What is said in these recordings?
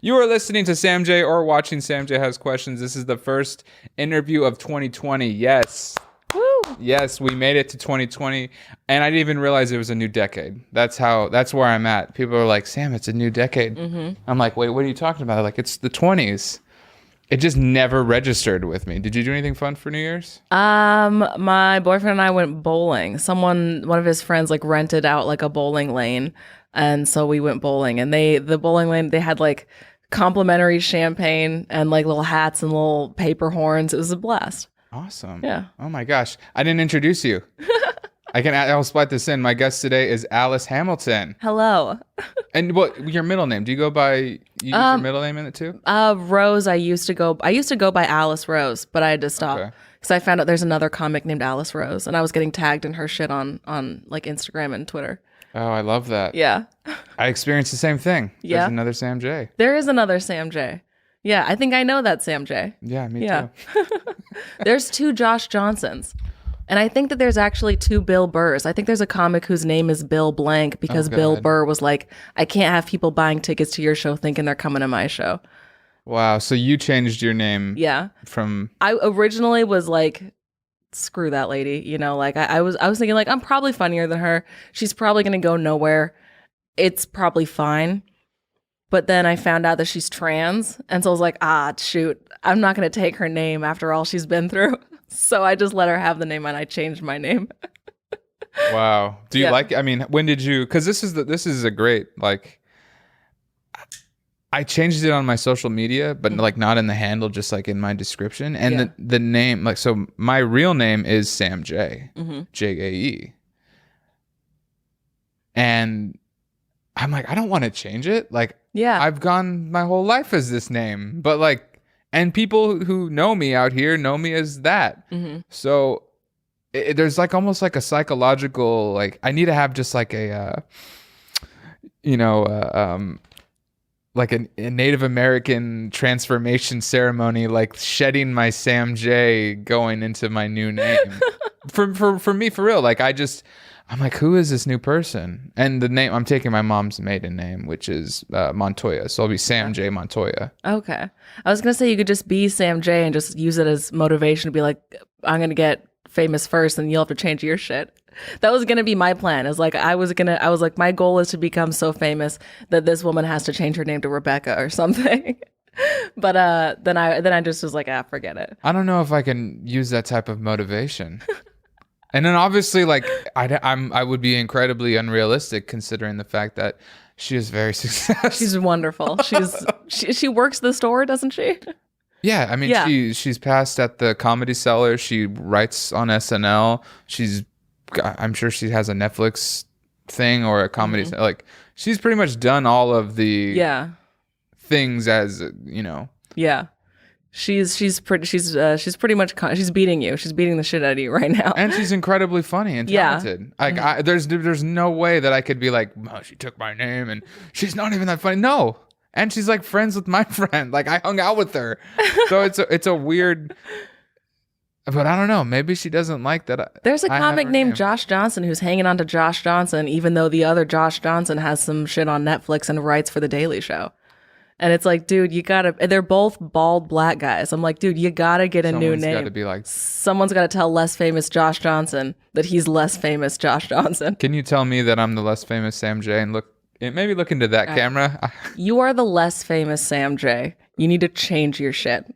You are listening to Sam J or watching Sam J Has Questions. This is the first interview of 2020. Yes. Woo! Yes, we made it to 2020, and I didn't even realize it was a new decade. That's where I'm at. People are like, Sam, it's a new decade. Mm-hmm. I'm like, wait, what are you talking about? Like, it's the 20s. It just never registered with me. Did you do anything fun for New Year's? My boyfriend and I went bowling. One of his friends like rented out like a bowling lane. And so we went bowling, and the bowling lane, they had like complimentary champagne and like little hats and little paper horns. It was a blast. Awesome. Yeah. Oh my gosh. I didn't introduce you. I'll split this in. My guest today is Alice Hamilton. Hello. And what your middle name? Do you go by you use your middle name in it too? Rose. I used to go by Alice Rose, but I had to stop because I found out there's another comic named Alice Rose, and I was getting tagged in her shit on like Instagram and Twitter. Oh, I love that. Yeah. I experienced the same thing. Yeah. There's another Sam J. There is another Sam J. Yeah, I think I know that Sam J. Yeah, me too. There's 2 Josh Johnsons. And I think that there's actually 2 Bill Burrs. I think there's a comic whose name is Bill Blank because Bill Burr was like, I can't have people buying tickets to your show thinking they're coming to my show. Wow. So you changed your name. Yeah. From. I originally was like, screw that lady. You know, like I was thinking like, I'm probably funnier than her. She's probably going to go nowhere. It's probably fine. But then I found out that she's trans. And so I was like, shoot, I'm not going to take her name after all she's been through. So I just let her have the name, and I changed my name. Wow. Do you like it? I mean, when did you, because this is a great, like, I changed it on my social media, but like not in the handle, just like in my description. And the name, like, so my real name is Sam J, J-A-E. And I'm like, I don't want to change it. Like, I've gone my whole life as this name, but like, and people who know me out here know me as that. Mm-hmm. So there's like almost like a psychological, like I need to have just like a, like a Native American transformation ceremony, like shedding my Sam J going into my new name. for me, for real. Like I'm like, who is this new person? And the name, I'm taking my mom's maiden name, which is Montoya. So I'll be Sam J Montoya. Okay. I was going to say you could just be Sam J and just use it as motivation to be like, I'm going to get famous first and you'll have to change your shit. That was going to be my plan. It was like, I was like, my goal is to become so famous that this woman has to change her name to Rebecca or something. But then I just was like, forget it. I don't know if I can use that type of motivation. And then obviously, like, I would be incredibly unrealistic considering the fact that she is very successful. She's wonderful. She works the store, doesn't she? Yeah, I mean, she's passed at the Comedy Cellar. She writes on SNL. I'm sure she has a Netflix thing or a comedy. Like, she's pretty much done all of the things as you know. Yeah. She's pretty much she's beating you. She's beating the shit out of you right now. And she's incredibly funny and talented. Like there's no way that I could be like, oh, she took my name and she's not even that funny. No. And she's like friends with my friend. Like I hung out with her. So it's a weird. But I don't know. Maybe she doesn't like that. There's a comic named Josh Johnson who's hanging on to Josh Johnson, even though the other Josh Johnson has some shit on Netflix and writes for The Daily Show. And it's like, dude, you gotta, they're both bald black guys. I'm like, dude, you gotta get a new name. Gotta be like, someone's gotta tell less famous Josh Johnson that he's less famous Josh Johnson. Can you tell me that I'm the less famous Sam J and maybe look into that camera? You are the less famous Sam J. You need to change your shit.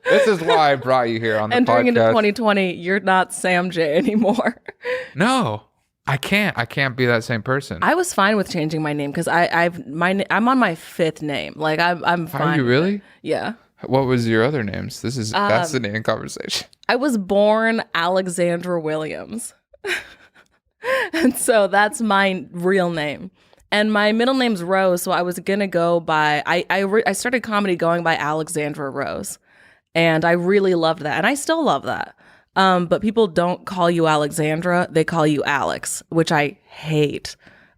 This is why I brought you here on the podcast. Entering into 2020, you're not Sam J anymore. No. I can't be that same person. I was fine with changing my name because I'm on my 5th name. Like I'm fine. Are you really? Yeah. What was your other names? This is fascinating conversation. I was born Alexandra Williams. And so that's my real name. And my middle name's Rose, so I was going to go by I started comedy going by Alexandra Rose. And I really loved that. And I still love that. But people don't call you Alexandra. They call you Alex, which I hate.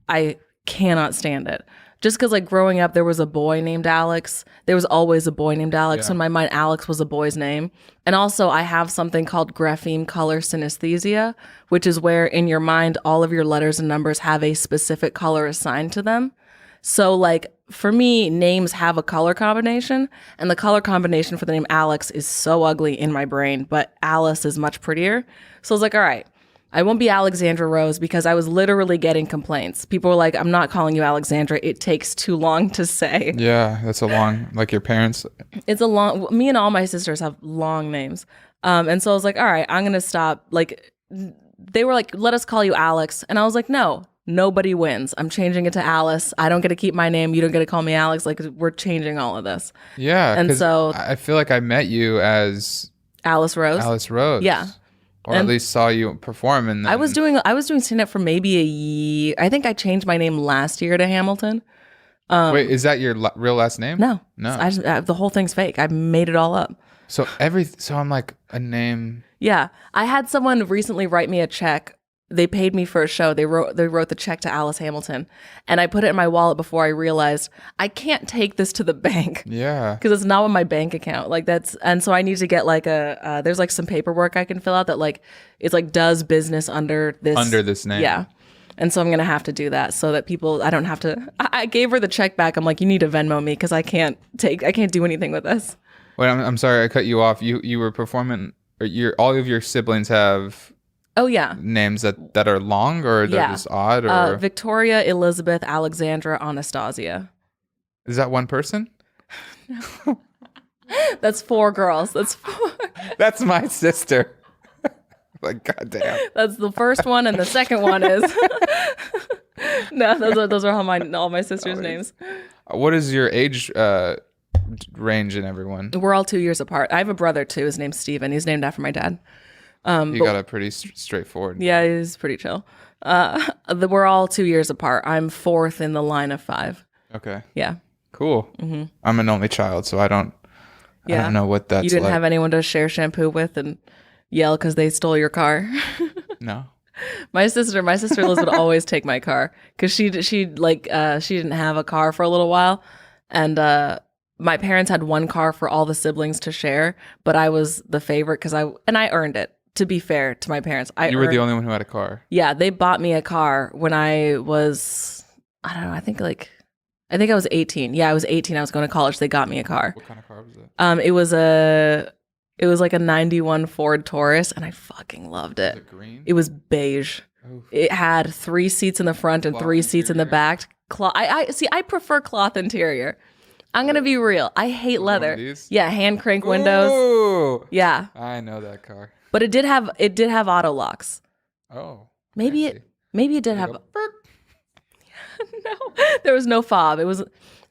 I cannot stand it. Just because, like, growing up, there was a boy named Alex. There was always a boy named Alex. Yeah. In my mind, Alex was a boy's name. And also, I have something called grapheme color synesthesia, which is where in your mind, all of your letters and numbers have a specific color assigned to them. So like for me, names have a color combination, and the color combination for the name Alex is so ugly in my brain, but Alice is much prettier. So I was like, all right, I won't be Alexandra Rose, because I was literally getting complaints. People were like, I'm not calling you Alexandra. It takes too long to say. Yeah, that's a long, like your parents. It's a long, me and all my sisters have long names. And so I was like, all right, I'm going to stop. Like, they were like, let us call you Alex. And I was like, no, nobody wins. I'm changing it to Alice. I don't get to keep my name. You don't get to call me Alex. Like, we're changing all of this. Yeah. And 'cause so I feel like I met you as Alice Rose. Alice Rose. Yeah. Or at least saw you perform. And then, I was doing stand up for maybe a year. I think I changed my name last year to Hamilton. Wait, is that your real last name? No. No. The whole thing's fake. I made it all up. So I'm like a name. Yeah. I had someone recently write me a check. They paid me for a show. They wrote the check to Alice Hamilton, and I put it in my wallet before I realized I can't take this to the bank. Yeah. Because it's not on my bank account. Like and so I need to get like there's like some paperwork I can fill out that like it's like does business under this name. Yeah. And so I'm gonna have to do that so that I don't have to. I gave her the check back. I'm like, you need to Venmo me because I can't do anything with this. Wait, I'm sorry I cut you off. You were performing. Or all of your siblings have. Oh yeah. Names that are long, or they're just odd, or Victoria, Elizabeth, Alexandra, Anastasia. Is that one person? No. That's 4 girls. That's 4. That's my sister. Like, goddamn. That's the first one, and the second one is no. Those are all my sisters' names. What is your age range in everyone? We're all 2 years apart. I have a brother too. His name's Steven. He's named after my dad. You got a pretty straightforward. Yeah, he's pretty chill. We're all 2 years apart. I'm 4th in the line of 5. Okay. Yeah. Cool. Mm-hmm. I'm an only child, so I don't know what that's like. You didn't have anyone to share shampoo with and yell because they stole your car? No. My sister Liz would always take my car because she didn't have a car for a little while, and my parents had one car for all the siblings to share, but I was the favorite because I earned it. To be fair to my parents, you were the only one who had a car. Yeah, they bought me a car when I was, I don't know, I think I was 18. Yeah, I was 18. I was going to college. They got me a car. What kind of car was it? It was like a 91 Ford Taurus, and I fucking loved it. Was it green? It was beige. Oof. It had 3 seats in the front and 3 seats in the back. I prefer cloth interior. I'm gonna be real. I hate leather. Yeah, hand crank windows. Ooh, yeah, I know that car. But it did have auto locks. Oh, maybe it did have. No, there was no fob. It was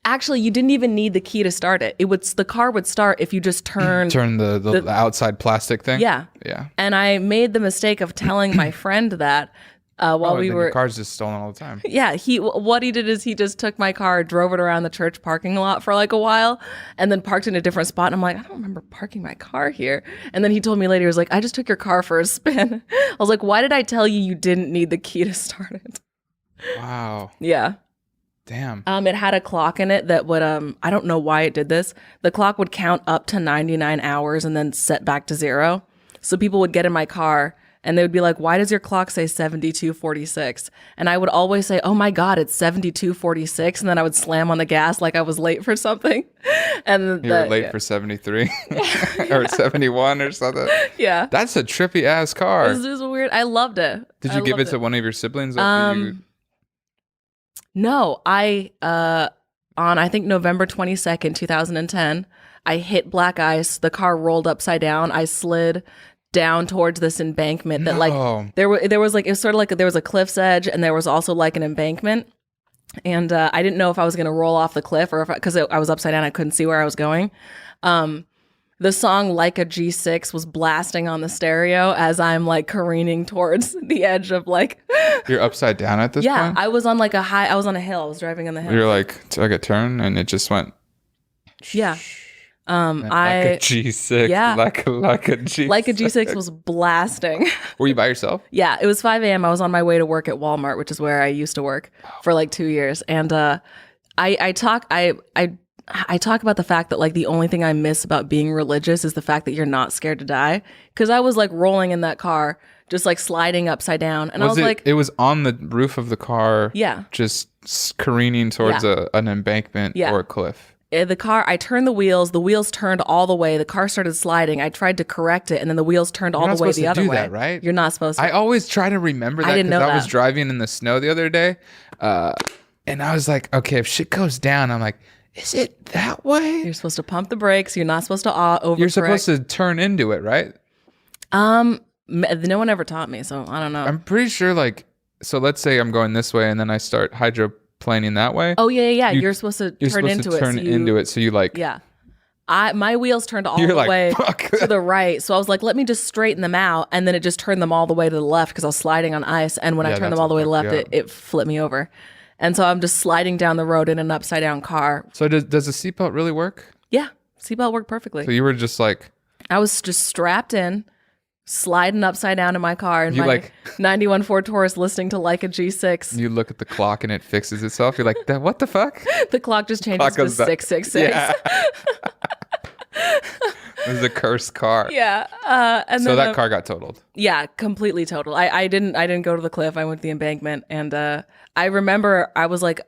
actually you didn't even need the key to start it. The car would start if you just turn the outside plastic thing. Yeah. And I made the mistake of telling my friend that. While we were, your car's just stolen all the time. Yeah, what he did is he just took my car, drove it around the church parking lot for like a while, and then parked in a different spot. And I'm like, I don't remember parking my car here. And then he told me later, he was like, I just took your car for a spin. I was like, why did I tell you didn't need the key to start it? Wow. Yeah. Damn. It had a clock in it that would I don't know why it did this. The clock would count up to 99 hours and then set back to 0. So people would get in my car. And they would be like, why does your clock say 72:46? And I would always say, oh my God, it's 72:46. And then I would slam on the gas like I was late for something. And you were late for 73 or 71 or something. Yeah. That's a trippy ass car. It was weird. I loved it. Did you give it to one of your siblings? No, on I think November 22nd, 2010, I hit black ice. The car rolled upside down. I slid down towards this embankment that like there was like it was sort of like there was a cliff's edge and there was also like an embankment, and I didn't know if I was gonna roll off the cliff or if because I was upside down, I couldn't see where I was going. The song Like a G6 was blasting on the stereo as I'm like careening towards the edge of like you're upside down at this point? Yeah, I was on like I was on a hill. I was driving on the hill. You're like took a turn and it just went yeah. like a G6. Yeah. Like a G6. Like a G6 was blasting. Were you by yourself? Yeah, it was 5 a.m. I was on my way to work at Walmart, which is where I used to work for like 2 years. And I I talk about the fact that like the only thing I miss about being religious is the fact that you're not scared to die. Because I was like rolling in that car, just like sliding upside down, and I was like, it was on the roof of the car, yeah, just careening towards an embankment or a cliff. The car, I turned the wheels turned all the way, the car started sliding, I tried to correct it, and then the wheels turned all the way the other way. That, right? You're not supposed to. I always try to remember that because I was driving in the snow the other day, and I was like, okay, if shit goes down, I'm like, is it that way? You're supposed to pump the brakes. You're not supposed to overcorrect. You're supposed to turn into it, right? No one ever taught me, so I don't know. I'm pretty sure, like, so let's say I'm going this way, and then I start hydroplaning that way. Oh yeah. You're supposed to turn into it. So you like, yeah. My wheels turned all the way to the right, so I was like, let me just straighten them out, and then it just turned them all the way to the left because I was sliding on ice, and when I turned them all the way to the left, it flipped me over. And so I'm just sliding down the road in an upside down car. So does the seatbelt really work? Yeah, seatbelt worked perfectly. So you were just like, I was just strapped in, sliding upside down in my car in my 91 Ford Taurus, listening to like a G6. You look at the clock and it fixes itself. You're like, what the fuck? The clock just changes to 666. Yeah. It was a cursed car. Yeah. And so that car got totaled. Yeah, completely totaled. I didn't go to the cliff. I went to the embankment, and I remember I was like,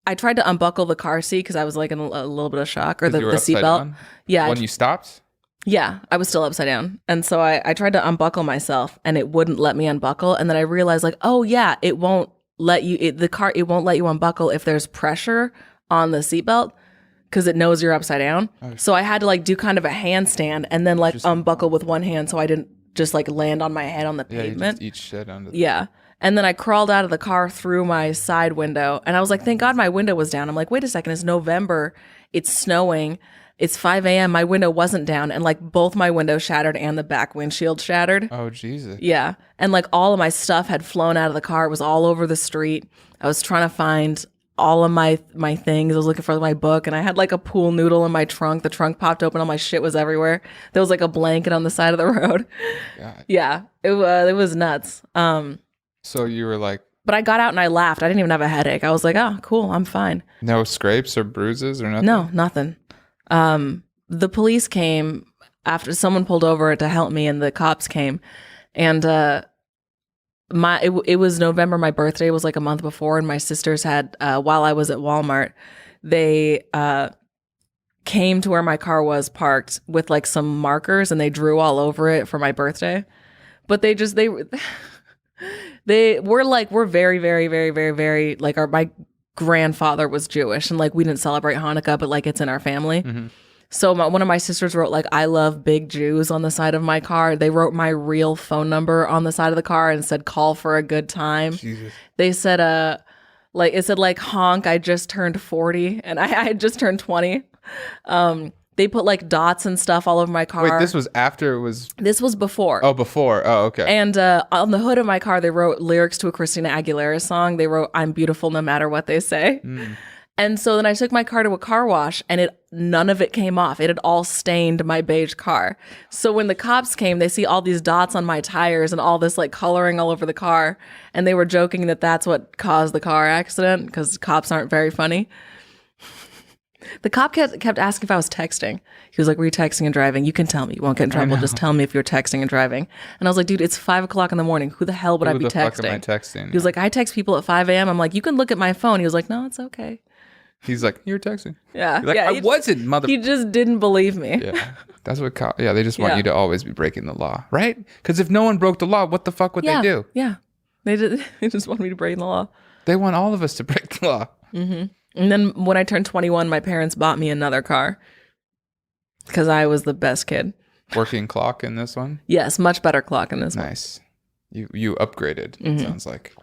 I tried to unbuckle the car seat because I was like in a little bit of shock, or the seatbelt. Yeah. When you stopped? Yeah, I was still upside down. And so I tried to unbuckle myself, and it wouldn't let me unbuckle. And then I realized like, oh yeah, it won't let you, it won't let you unbuckle if there's pressure on the seatbelt because it knows you're upside down. Okay. So I had to like do kind of a handstand and then like unbuckle with one hand so I didn't just like land on my head on the pavement. You just eat shit under Yeah. And then I crawled out of the car through my side window, and I was like, thank God my window was down. I'm like, wait a second, it's November, it's snowing, it's 5 a.m. My window wasn't down, and like both my windows shattered and the back windshield shattered. Oh, Jesus. Yeah. And like all of my stuff had flown out of the car. It was all over the street. I was trying to find all of my things. I was looking for my book, and I had like a pool noodle in my trunk. The trunk popped open, all my shit was everywhere. There was like a blanket on the side of the road. God. Yeah. It was nuts. So you were like, but I got out and I laughed. I didn't even have a headache. I was like, oh, cool, I'm fine. No scrapes or bruises or nothing? No, nothing. The police came after someone pulled over to help me, and the cops came, and it was November. My birthday was like a month before, and my sisters had while I was at Walmart, they came to where my car was parked with like some markers, and they drew all over it for my birthday. But they were like, we're very, very, very, very, very like my grandfather was Jewish, and like we didn't celebrate Hanukkah, but like it's in our family. Mm-hmm. So one of my sisters wrote like, I love big Jews on the side of my car. They wrote my real phone number on the side of the car and said, call for a good time. Jesus. They said, like it said like, honk, I just turned 40, and I had just turned 20. They put like dots and stuff all over my car. Wait, this was after it was... This was before. Oh, before. Oh, okay. And on the hood of my car, they wrote lyrics to a Christina Aguilera song. They wrote, I'm beautiful no matter what they say. Mm. And so then I took my car to a car wash, and none of it came off. It had all stained my beige car. So when the cops came, they see all these dots on my tires and all this like coloring all over the car. And they were joking that that's what caused the car accident because cops aren't very funny. The cop kept asking if I was texting. He was like, were you texting and driving? You can tell me. You won't get in trouble. Just tell me if you're texting and driving. And I was like, dude, it's 5 o'clock in the morning. Who the hell would I be texting? Who the fuck am I texting? He was like, I text people at 5 a.m. I'm like, you can look at my phone. He was like, no, it's okay. He's like, you're texting. Yeah. You're like, yeah, I wasn't, mother. He just didn't believe me. Yeah. That's what they just want you to always be breaking the law, right? Because if no one broke the law, what the fuck would they do? Yeah. They just want me to break the law. They want all of us to break the law. Mm-hmm. And then when I turned 21, my parents bought me another car because I was the best kid. Working clock in this one? Yes, much better clock in this one. Nice. You upgraded, it sounds like.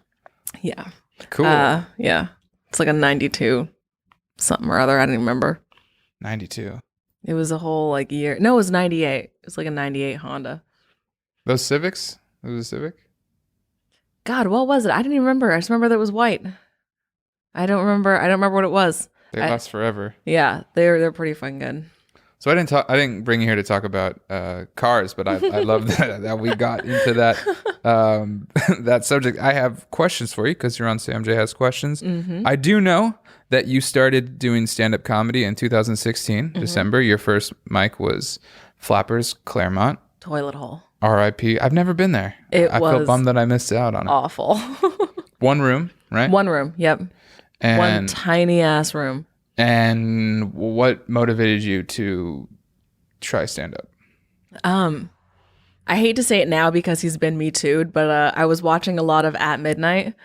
Yeah. Cool. Yeah. It's like a 92 something or other. I don't even remember. 92. It was a whole like year. No, it was 98. It was like a 98 Honda. Those Civics? It was a Civic? God, what was it? I didn't even remember. I just remember that it was white. I don't remember what it was. They last forever. Yeah, they're pretty fucking good. So I didn't bring you here to talk about cars, but I love that we got into that that subject. I have questions for you because you're on Sam J Has Questions. Mm-hmm. I do know that you started doing stand-up comedy in 2016, December. Your first mic was Flappers, Claremont. Toilet hole. R.I.P. I've never been there. I feel was bummed that I missed out on it. Awful. One room, right? One room. Yep. And, one tiny ass room. And what motivated you to try stand-up? I hate to say it now because he's been Me Too'd, but I was watching a lot of At Midnight.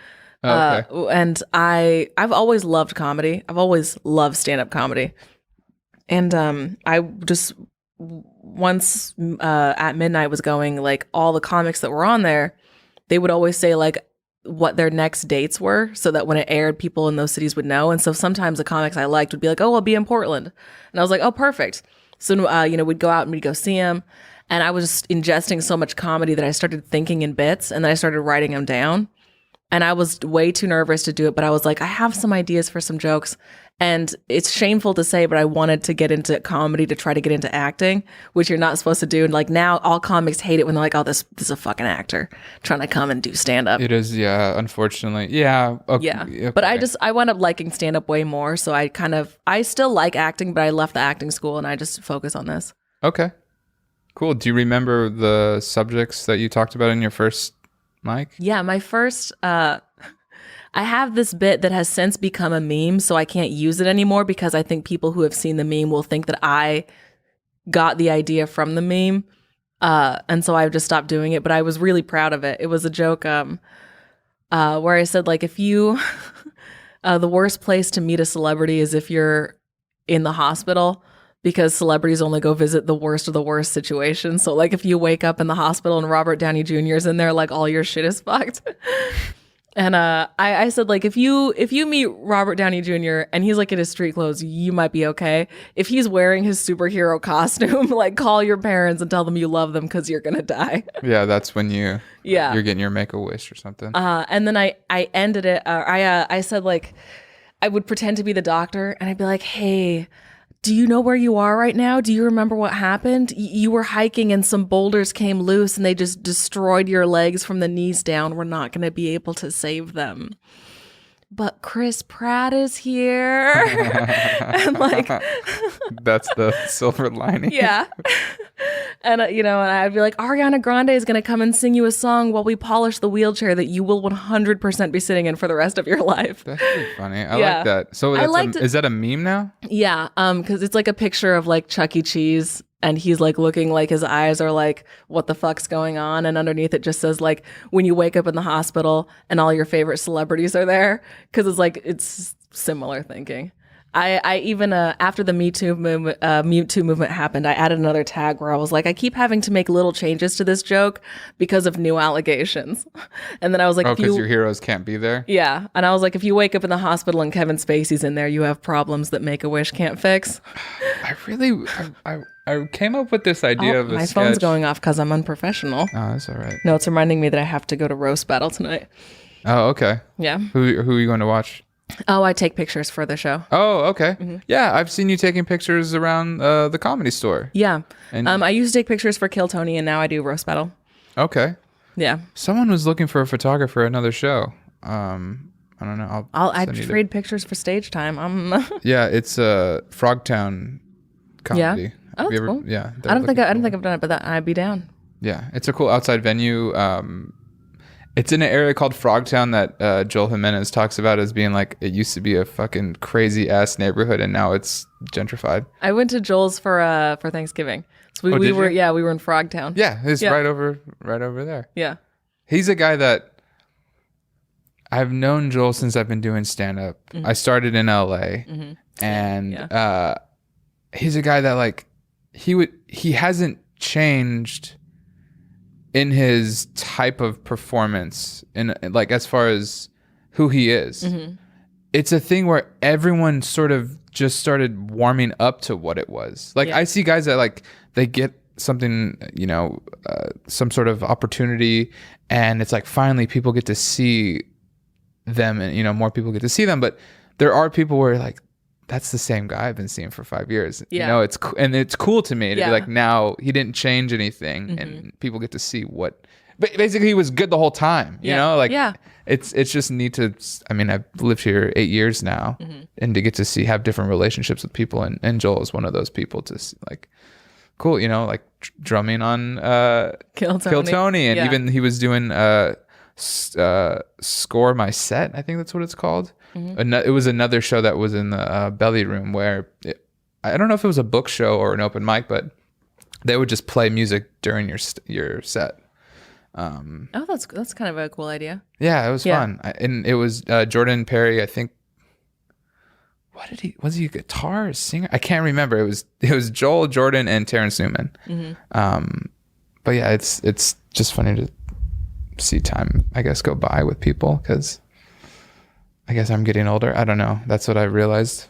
And I've always loved comedy. I've always loved stand-up comedy. And I just, once At Midnight was going, like all the comics that were on there, they would always say like what their next dates were so that when it aired, people in those cities would know. And so sometimes the comics I liked would be like, oh, I'll be in Portland. And I was like, oh, perfect. So, we'd go out and we'd go see him. And I was just ingesting so much comedy that I started thinking in bits, and then I started writing them down. And I was way too nervous to do it, but I was like, I have some ideas for some jokes. And it's shameful to say, but I wanted to get into comedy to try to get into acting, which you're not supposed to do. And like now all comics hate it when they're like, oh, this is a fucking actor trying to come and do stand up. It is, yeah, unfortunately. Yeah. Okay, yeah. okay. But I wound up liking stand up way more. So I still like acting, but I left the acting school and I just focus on this. Okay. Cool. Do you remember the subjects that you talked about in your first mic? Yeah, my first, I have this bit that has since become a meme, so I can't use it anymore because I think people who have seen the meme will think that I got the idea from the meme. And so I've just stopped doing it, but I was really proud of it. It was a joke where I said, like, if you, the worst place to meet a celebrity is if you're in the hospital, because celebrities only go visit the worst of the worst situations. So like if you wake up in the hospital and Robert Downey Jr. is in there, like all your shit is fucked. And I said, like, if you meet Robert Downey Jr. and he's like in his street clothes, you might be okay. If he's wearing his superhero costume, like call your parents and tell them you love them because you're gonna die. Yeah, that's when you're getting your Make-A-Wish or something. And then I ended it. I said, like, I would pretend to be the doctor and I'd be like, hey, do you know where you are right now? Do you remember what happened? You were hiking and some boulders came loose and they just destroyed your legs from the knees down. We're not going to be able to save them. But Chris Pratt is here. And like, that's the silver lining. Yeah. And, and I'd be like, Ariana Grande is going to come and sing you a song while we polish the wheelchair that you will 100% be sitting in for the rest of your life. That's pretty funny. I like that. So is that a meme now? Yeah. Because it's like a picture of like Chuck E. Cheese. And he's like looking like his eyes are like, what the fuck's going on? And underneath it just says like, when you wake up in the hospital and all your favorite celebrities are there. Cause it's like, it's similar thinking. I even, after the Me Too movement happened, I added another tag where I was like, I keep having to make little changes to this joke because of new allegations. And then I was like, because your heroes can't be there? Yeah. And I was like, if you wake up in the hospital and Kevin Spacey's in there, you have problems that Make-A-Wish can't fix. I came up with this idea of a my sketch. phone's going off because I'm unprofessional. Oh, that's all right. No, it's reminding me that I have to go to roast battle tonight. Oh, okay. Yeah. Who are you going to watch? Oh, I take pictures for the show. Oh, okay. Mm-hmm. Yeah, I've seen you taking pictures around the Comedy Store. Yeah. And I used to take pictures for Kill Tony, and now I do roast battle. Okay. Yeah. Someone was looking for a photographer another show. I don't know. I'd trade pictures for stage time. Yeah, it's Frogtown Comedy. Yeah. Oh, that's cool. Yeah. I don't think I've done it, but I'd be down. Yeah, it's a cool outside venue. It's in an area called Frogtown that Joel Jimenez talks about as being like, it used to be a fucking crazy ass neighborhood and now it's gentrified. I went to Joel's for Thanksgiving. So we were in Frogtown. Yeah, it's right over there. Yeah. He's a guy that I've known Joel since I've been doing stand up. Mm-hmm. I started in LA and he's a guy that like he hasn't changed in his type of performance in like as far as who he is. Mm-hmm. It's a thing where everyone sort of just started warming up to what it was. Like I see guys that like they get something, some sort of opportunity and it's like finally people get to see them and more people get to see them, but there are people where like that's the same guy I've been seeing for 5 years. Yeah. It's cool to me to be like, now he didn't change anything, mm-hmm. and people get to see what basically he was good the whole time, you know, like Yeah. it's just neat to, I mean, I've lived here 8 years now, and to get to have different relationships with people, and Joel is one of those people to see, like, cool, you know, like drumming on Kill Kill Tony, and Yeah. even he was doing Score My Set, I think that's what it's called. It was another show that was in the Belly Room where I don't know if it was a book show or an open mic, but they would just play music during your set. Oh, that's kind of a cool idea. Yeah, it was Yeah. fun. And it was Jordan Perry, I think. Was he a guitar, a singer? I can't remember. It was Joel, Jordan, and Terrence Newman. But yeah, it's just funny to see time, I guess, go by with people, because I guess I'm getting older. I don't know. That's what I realized.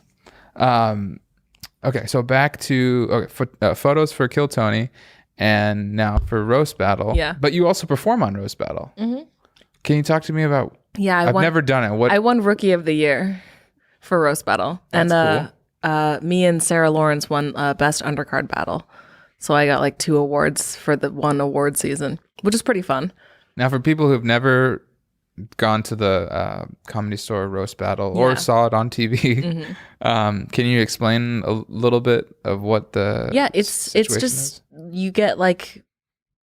Okay, so back to photos for Kill Tony, and now for Roast Battle. Yeah. But you also perform on Roast Battle. Can you talk to me about? Yeah, I've never done it. What? I won Rookie of the Year for Roast Battle. That's and me and Sarah Lawrence won Best Undercard Battle. So I got like 2 awards for the one award season, which is pretty fun. Now, for people who've never gone to the Comedy Store Roast Battle or saw it on TV, can you explain a little bit of what the it's situation just is? you get like,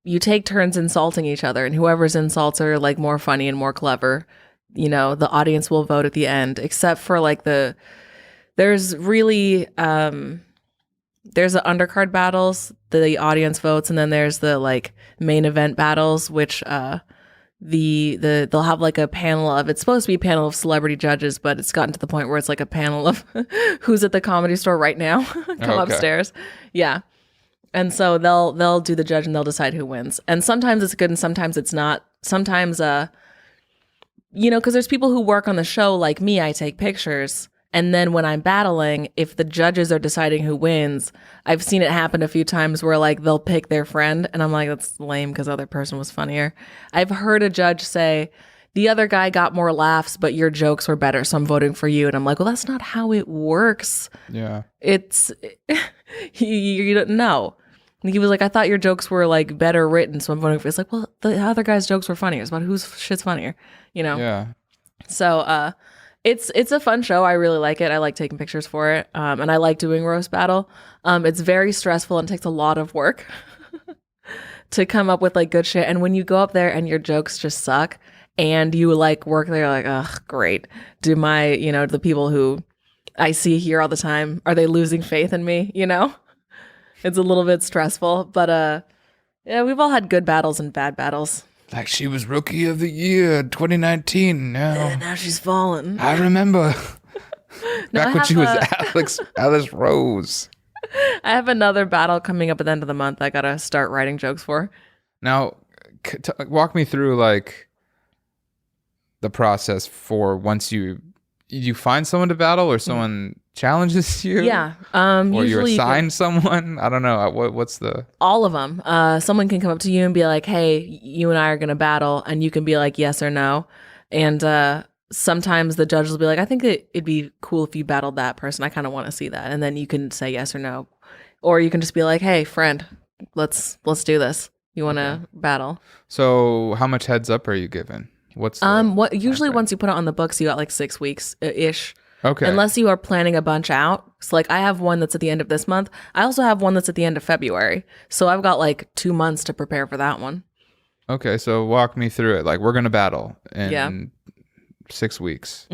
you take turns insulting each other, and whoever's insults are like more funny and more clever, you know, the audience will vote at the end, except for like there's really there's the undercard battles, the audience votes, and then there's the like main event battles, which they'll have like a panel of, it's supposed to be a panel of celebrity judges, but it's gotten to the point where it's like a panel of who's at the Comedy Store right now. Come upstairs. Yeah. And so they'll do the judge, and they'll decide who wins. And sometimes it's good and sometimes it's not. Sometimes you know, because there's people who work on the show like me, I take pictures. And then when I'm battling, if the judges are deciding who wins, I've seen it happen a few times where like they'll pick their friend, and I'm like, that's lame because the other person was funnier. I've heard a judge say, the other guy got more laughs, but your jokes were better, so I'm voting for you. And I'm like, well, that's not how it works. Yeah. It's, you don't know. And he was like, I thought your jokes were like better written, so I'm voting for you. It's like, well, the other guy's jokes were funnier. It's about whose shit's funnier, you know? Yeah. So, it's a fun show. I really like it. I like taking pictures for it. And I like doing Roast Battle. It's very stressful and takes a lot of work to come up with like good shit. And when you go up there and your jokes just suck and you like work there, like, ugh, great. Do the people who I see here all the time, are they losing faith in me? You know, it's a little bit stressful, but yeah, we've all had good battles and bad battles. Like, she was Rookie of the Year 2019. Now she's fallen. I remember back when she was a- Alice Rose. I have another battle coming up at the end of the month I gotta start writing jokes for. Now, walk me through like the process for once you find someone to battle, or someone challenges you. Yeah. Or you usually assign someone. I don't know. What's the? all of them. Someone can come up to you and be like, hey, you and I are gonna battle, and you can be like yes or no. And sometimes the judges will be like, I think it'd be cool if you battled that person. I kind of want to see that. And then you can say yes or no. Or you can just be like, hey, friend, let's do this. You want to battle? So how much heads up are you given? What's usually once you put it on the books, you got like 6 weeks ish. Okay. Unless you are planning a bunch out. So like I have one that's at the end of this month. I also have one that's at the end of February. So I've got like 2 months to prepare for that one. Okay, so walk me through it. Like, we're gonna battle in 6 weeks.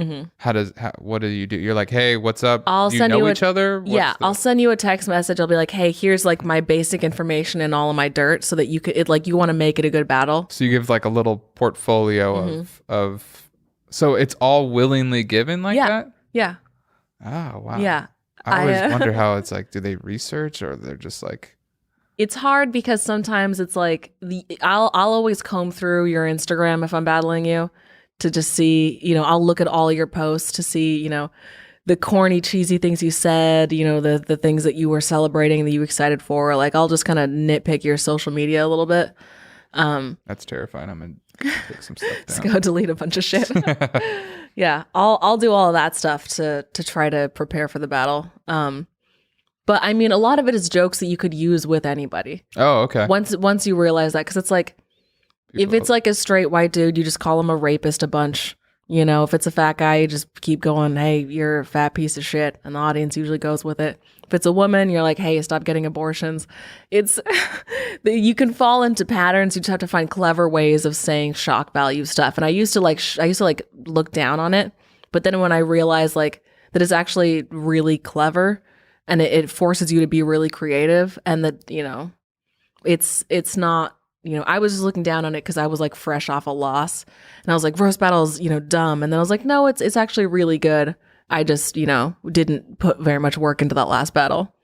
What do you do? You're like, hey, what's up? I'll do you send know you each other? I'll send you a text message. I'll be like, hey, here's like my basic information and all of my dirt, so that you could you want to make it a good battle. So you give like a little portfolio of. So it's all willingly given like that? Yeah. Oh wow. Yeah. I always wonder how it's like. Do they research, or they're just like? It's hard because sometimes it's like I'll always comb through your Instagram if I'm battling you to just see, I'll look at all your posts to see, the corny, cheesy things you said, the things that you were celebrating that you were excited for. Like, I'll just kind of nitpick your social media a little bit. That's terrifying. I'm gonna take some stuff down. Just go delete a bunch of shit. Yeah, I'll do all of that stuff to try to prepare for the battle. But I mean, a lot of it is jokes that you could use with anybody. Oh, okay. Once you realize that, because it's like, If it's like a straight white dude, you just call him a rapist a bunch. You know, if it's a fat guy, you just keep going, hey, you're a fat piece of shit. And the audience usually goes with it. If it's a woman, you're like, hey, stop getting abortions. It's, you can fall into patterns. You just have to find clever ways of saying shock value stuff. And I used to like look down on it. But then when I realized like that it's actually really clever and it forces you to be really creative and that, you know, it's not, you know, I was just looking down on it because I was like fresh off a loss and I was like, roast battle's, you know, dumb. And then I was like, no, it's actually really good. I just, you know, didn't put very much work into that last battle.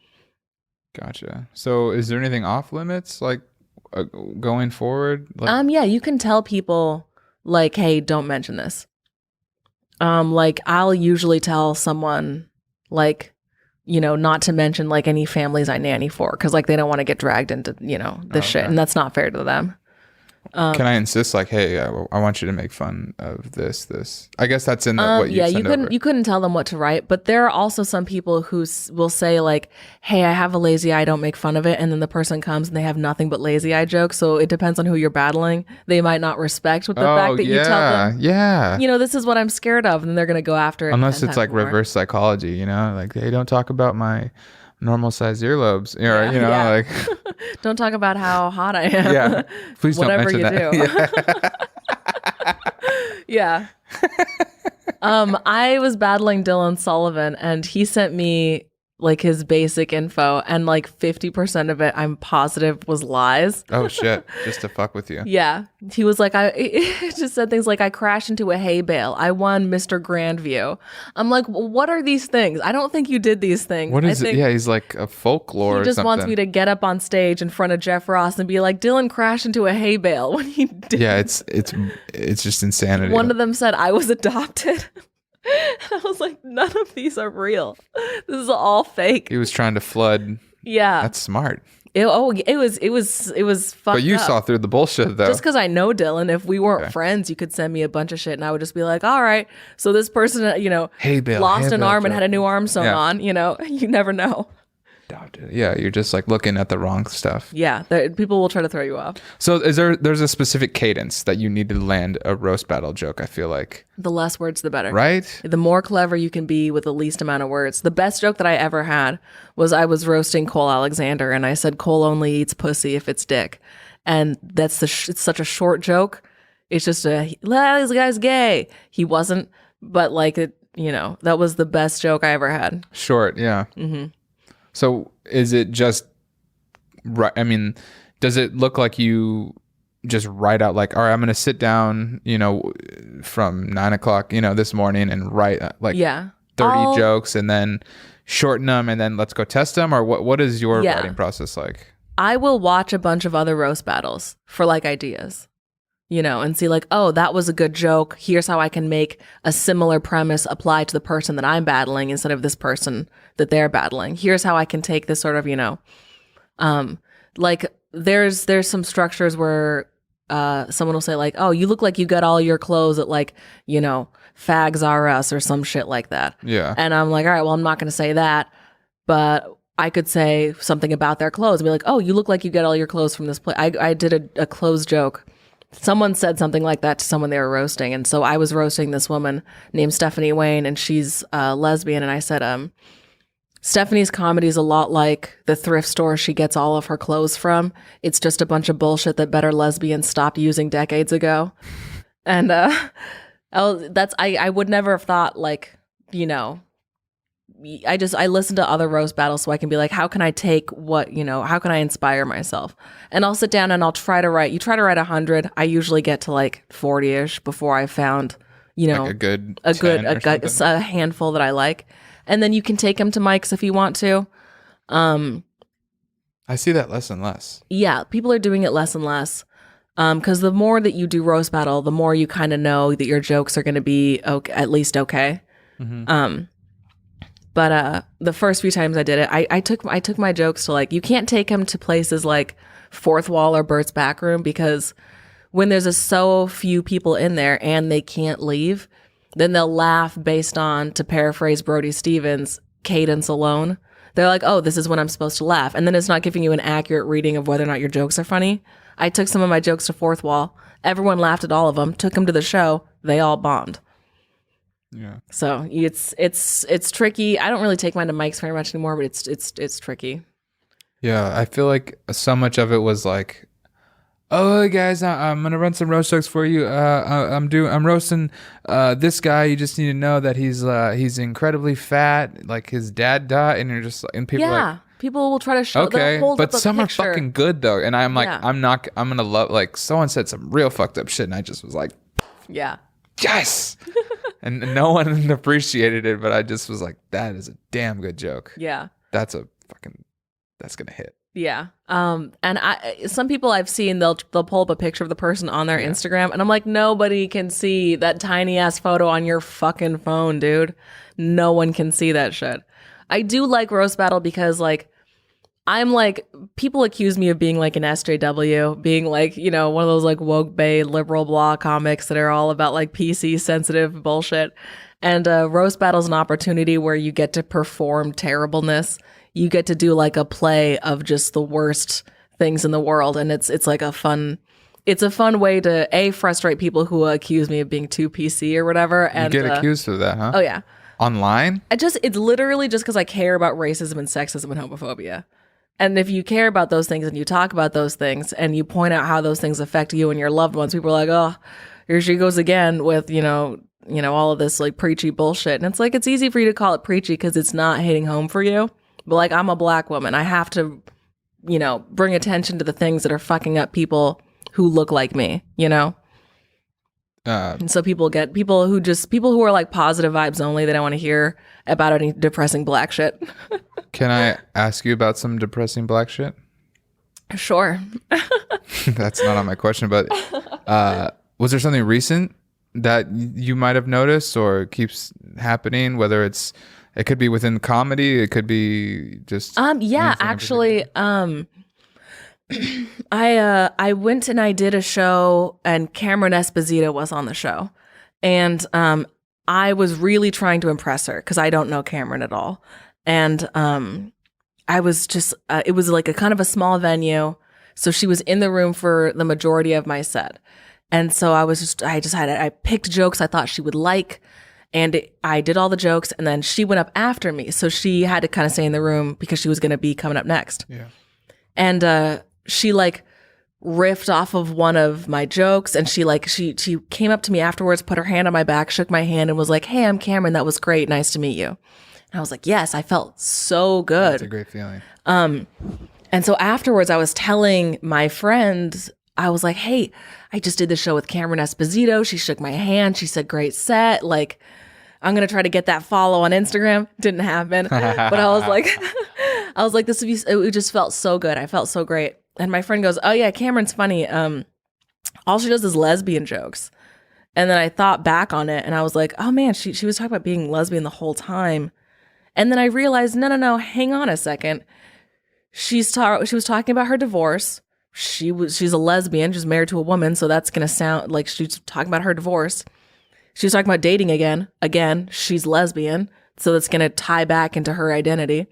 Gotcha. So is there anything off limits like going forward? Like- Yeah, you can tell people like, hey, don't mention this. Like I'll usually tell someone like, you know, not to mention like any families I nanny for because like they don't want to get dragged into, you know, this shit. And that's not fair to them. Can I insist like, hey, I want you to make fun of this. I guess that's in the, what you send over. You couldn't tell them what to write, but there are also some people who will say like, hey, I have a lazy eye, don't make fun of it. And then the person comes and they have nothing but lazy eye jokes. So it depends on who you're battling. They might not respect with the fact that you tell them, you know, this is what I'm scared of. And then they're going to go after it. Unless it's like reverse psychology, you know, like, hey, don't talk about my normal size earlobes, you know, like don't talk about how hot I am. Yeah, please don't whatever mention you that. do. Yeah. I was battling Dylan Sullivan and he sent me like his basic info and like 50% of it I'm positive was lies. Oh shit, just to fuck with you. Yeah. He was like, it just said things like, I crashed into a hay bale. I won Mr. Grandview. I'm like, what are these things? I don't think you did these things. What is it? Yeah, he's like a folklore. He just or something. wants me to get up on stage in front of Jeff Ross and be like, Dylan crashed into a hay bale when he did. Yeah, it's just insanity. One of them said I was adopted. And I was like, none of these are real. This is all fake. He was trying to flood. Yeah. That's smart. It was fucked But you up. saw through the bullshit though. Just because I know Dylan, if we weren't friends, you could send me a bunch of shit and I would just be like, all right. So this person, you know, lost an arm and had a new arm sewn on, you know, you never know. Yeah, you're just like looking at the wrong stuff. Yeah, people will try to throw you off. So there's a specific cadence that you need to land a roast battle joke, I feel like. The less words, the better. Right? The more clever you can be with the least amount of words. The best joke that I ever had was I was roasting Cole Alexander and I said, Cole only eats pussy if it's dick. And that's it's such a short joke. It's just this guy's gay. He wasn't, but like, you know, that was the best joke I ever had. Short, yeah. Mm-hmm. So is it just, I mean, does it look like you just write out like, all right, I'm going to sit down, you know, from 9 o'clock, you know, this morning and write like 30 jokes and then shorten them and then let's go test them? Or what is your writing process like? I will watch a bunch of other roast battles for like ideas, you know, and see like, oh, that was a good joke. Here's how I can make a similar premise apply to the person that I'm battling instead of this person that they're battling. Here's how I can take this sort of, you know, like there's some structures where someone will say like, oh, you look like you got all your clothes at like, you know, Fags R Us or some shit like that. Yeah. And I'm like, all right, well, I'm not going to say that, but I could say something about their clothes and be like, oh, you look like you get all your clothes from this place. I did a clothes joke. Someone said something like that to someone they were roasting. And so I was roasting this woman named Stephanie Wayne and she's a lesbian. And I said, Stephanie's comedy is a lot like the thrift store she gets all of her clothes from. It's just a bunch of bullshit that better lesbians stopped using decades ago. And I would never have thought like, you know, I listen to other roast battles so I can be like, how can I take what, you know, how can I inspire myself? And I'll sit down and I'll try to write. You try to write 100. I usually get to like 40-ish before I found, you know, like a handful that I like. And then you can take them to mics if you want to. I see that less and less. Yeah, people are doing it less and less. Because the more that you do roast battle, the more you kind of know that your jokes are going to be okay, at least okay. Mm-hmm. But the first few times I did it, I took my jokes to like, you can't take them to places like Fourth Wall or Bert's Back Room because when there's so few people in there and they can't leave, then they'll laugh based on, to paraphrase Brody Stevens, cadence alone. They're like, oh, this is when I'm supposed to laugh. And then it's not giving you an accurate reading of whether or not your jokes are funny. I took some of my jokes to Fourth Wall. Everyone laughed at all of them. Took them to the show. They all bombed. Yeah. So it's tricky. I don't really take mine to mics very much anymore, but it's tricky. Yeah, I feel like so much of it was like, oh hey guys, I'm gonna run some roast jokes for you. I'm roasting this guy. You just need to know that he's incredibly fat. Like his dad died, and you're just and people are like, people will try to show. okay, hold but up a some picture. are fucking good though. And I'm like, Yeah. I'm gonna love. Like someone said some real fucked up shit, and I just was like, Yeah. yes. And no one appreciated it, but I just was like, that is a damn good joke. Yeah. That's gonna hit. Yeah. And some people I've seen, they'll pull up a picture of the person on their Instagram, and I'm like, nobody can see that tiny ass photo on your fucking phone, dude. No one can see that shit. I do like roast battle because like I'm like, people accuse me of being like an SJW, being like, you know, one of those like woke bay liberal blah comics that are all about like PC sensitive bullshit. And roast battle is an opportunity where you get to perform terribleness. You get to do like a play of just the worst things in the world, and it's like a fun way to frustrate people who accuse me of being too PC or whatever. And You get accused of that, huh? oh yeah, Online? it's literally just because I care about racism and sexism and homophobia. And if you care about those things and you talk about those things and you point out how those things affect you and your loved ones, people are like, oh, here she goes again with, you know, all of this like preachy bullshit. And it's like, it's easy for you to call it preachy because it's not hitting home for you. But like, I'm a black woman. I have to, you know, bring attention to the things that are fucking up people who look like me, you know? And so people who are like positive vibes only. They don't want to hear about any depressing black shit. Can I ask you about some depressing black shit? Sure. That's not on my question, but was there something recent that you might have noticed or keeps happening? Whether it could be within comedy, it could be just yeah, actually, I went and I did a show, and Cameron Esposito was on the show, and I was really trying to impress her because I don't know Cameron at all, and I was just it was like a kind of a small venue, so she was in the room for the majority of my set, and so I picked jokes I thought she would like. And I did all the jokes, and then she went up after me. So she had to kind of stay in the room because she was going to be coming up next. Yeah. And she like riffed off of one of my jokes, and she came up to me afterwards, put her hand on my back, shook my hand, and was like, "Hey, I'm Cameron. That was great. Nice to meet you." And I was like, "Yes, I felt so good." That's a great feeling. And so afterwards, I was telling my friends, I was like, "Hey, I just did the show with Cameron Esposito. She shook my hand. She said, great set. Like, I'm going to try to get that follow on Instagram." Didn't happen. But I was like, it just felt so good. I felt so great. And my friend goes, "Oh yeah, Cameron's funny. All she does is lesbian jokes." And then I thought back on it and I was like, oh man, she was talking about being lesbian the whole time. And then I realized, no, hang on a second. She was talking about her divorce. She's a lesbian. She's married to a woman. So that's going to sound like she's talking about her divorce. She was talking about dating again. Again, she's lesbian. So that's going to tie back into her identity.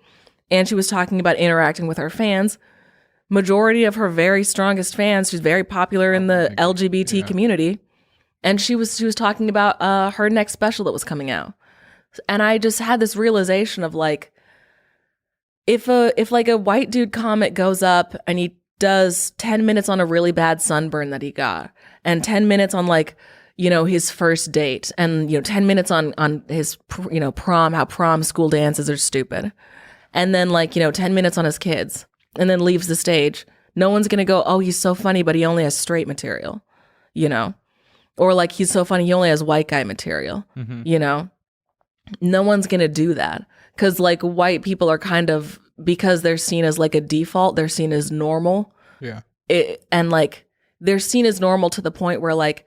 And she was talking about interacting with her fans. Majority of her very strongest fans, she's very popular in the LGBT community. And she was talking about her next special that was coming out. And I just had this realization of like, if like a white dude comic goes up and he does 10 minutes on a really bad sunburn that he got, and 10 minutes on like, you know, his first date, and, you know, 10 minutes on his, you know, prom, how prom school dances are stupid. And then like, you know, 10 minutes on his kids, and then leaves the stage. No one's going to go, oh, he's so funny, but he only has straight material, you know? Or like, he's so funny, he only has white guy material, you know? No one's going to do that. Because like white people are kind of, because they're seen as like a default, they're seen as normal. Yeah. And like, they're seen as normal to the point where like,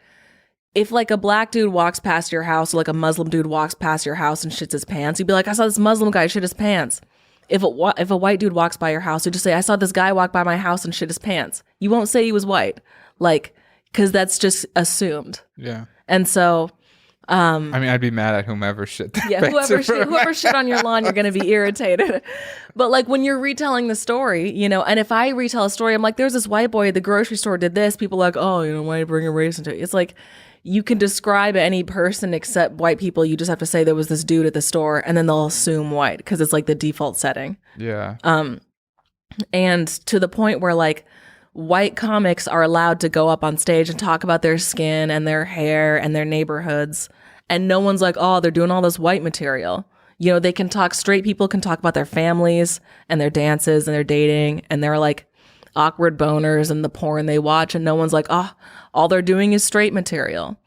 if like a black dude walks past your house, or like a Muslim dude walks past your house and shits his pants, you'd be like, I saw this Muslim guy shit his pants. If a white dude walks by your house, you just say, I saw this guy walk by my house and shit his pants. You won't say he was white, like, because that's just assumed. Yeah. And so I mean, I'd be mad at whomever shit that Yeah, whoever shit on your lawn, you're gonna be irritated. But like when you're retelling the story, and if I retell a story, I'm like, there's this white boy at the grocery store did this. People are like, oh, why you bring a race into it? It's like you can describe any person except white people. You just have to say there was this dude at the store, and then they'll assume white because it's like the default setting. Yeah. And to the point where like white comics are allowed to go up on stage and talk about their skin and their hair and their neighborhoods. And no one's like, oh, they're doing all this white material. They can talk, straight people can talk about their families and their dances and their dating and their like awkward boners and the porn they watch. And no one's like, oh, all they're doing is straight material.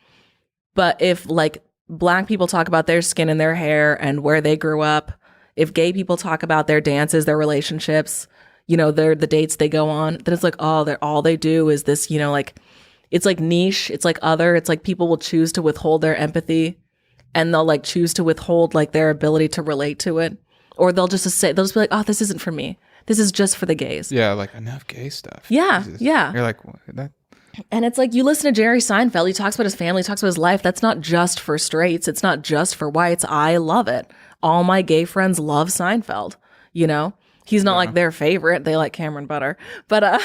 But if like black people talk about their skin and their hair and where they grew up, if gay people talk about their dances, their relationships, they're the dates they go on, then it's like, oh, all they do is this, like, it's like niche, it's like other, it's like people will choose to withhold their empathy and they'll like choose to withhold like their ability to relate to it. Or they'll just be like, oh, this isn't for me. This is just for the gays. Yeah, like enough gay stuff. Yeah, Jesus. yeah. You're like, what, that? And it's like you listen to Jerry Seinfeld, he talks about his family, he talks about his life. That's not just for straights. It's not just for whites. I love it. All my gay friends love Seinfeld, He's not like their favorite. They like Cameron Butter, but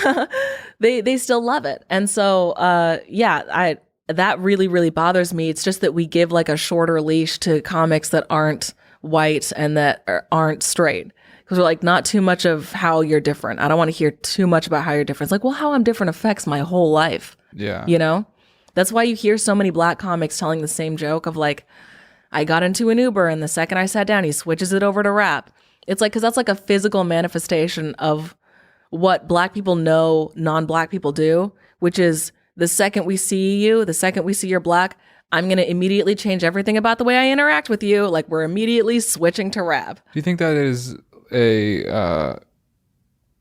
they still love it. And so that really, really bothers me. It's just that we give like a shorter leash to comics that aren't white and that aren't straight. Because we're like, not too much of how you're different. I don't want to hear too much about how you're different. It's like, well, how I'm different affects my whole life. Yeah. That's why you hear so many black comics telling the same joke of like, I got into an Uber and the second I sat down, he switches it over to rap. It's like, because that's like a physical manifestation of what black people know non-black people do, which is the second we see you, the second we see you're black, I'm going to immediately change everything about the way I interact with you. Like we're immediately switching to rap. Do you think that is a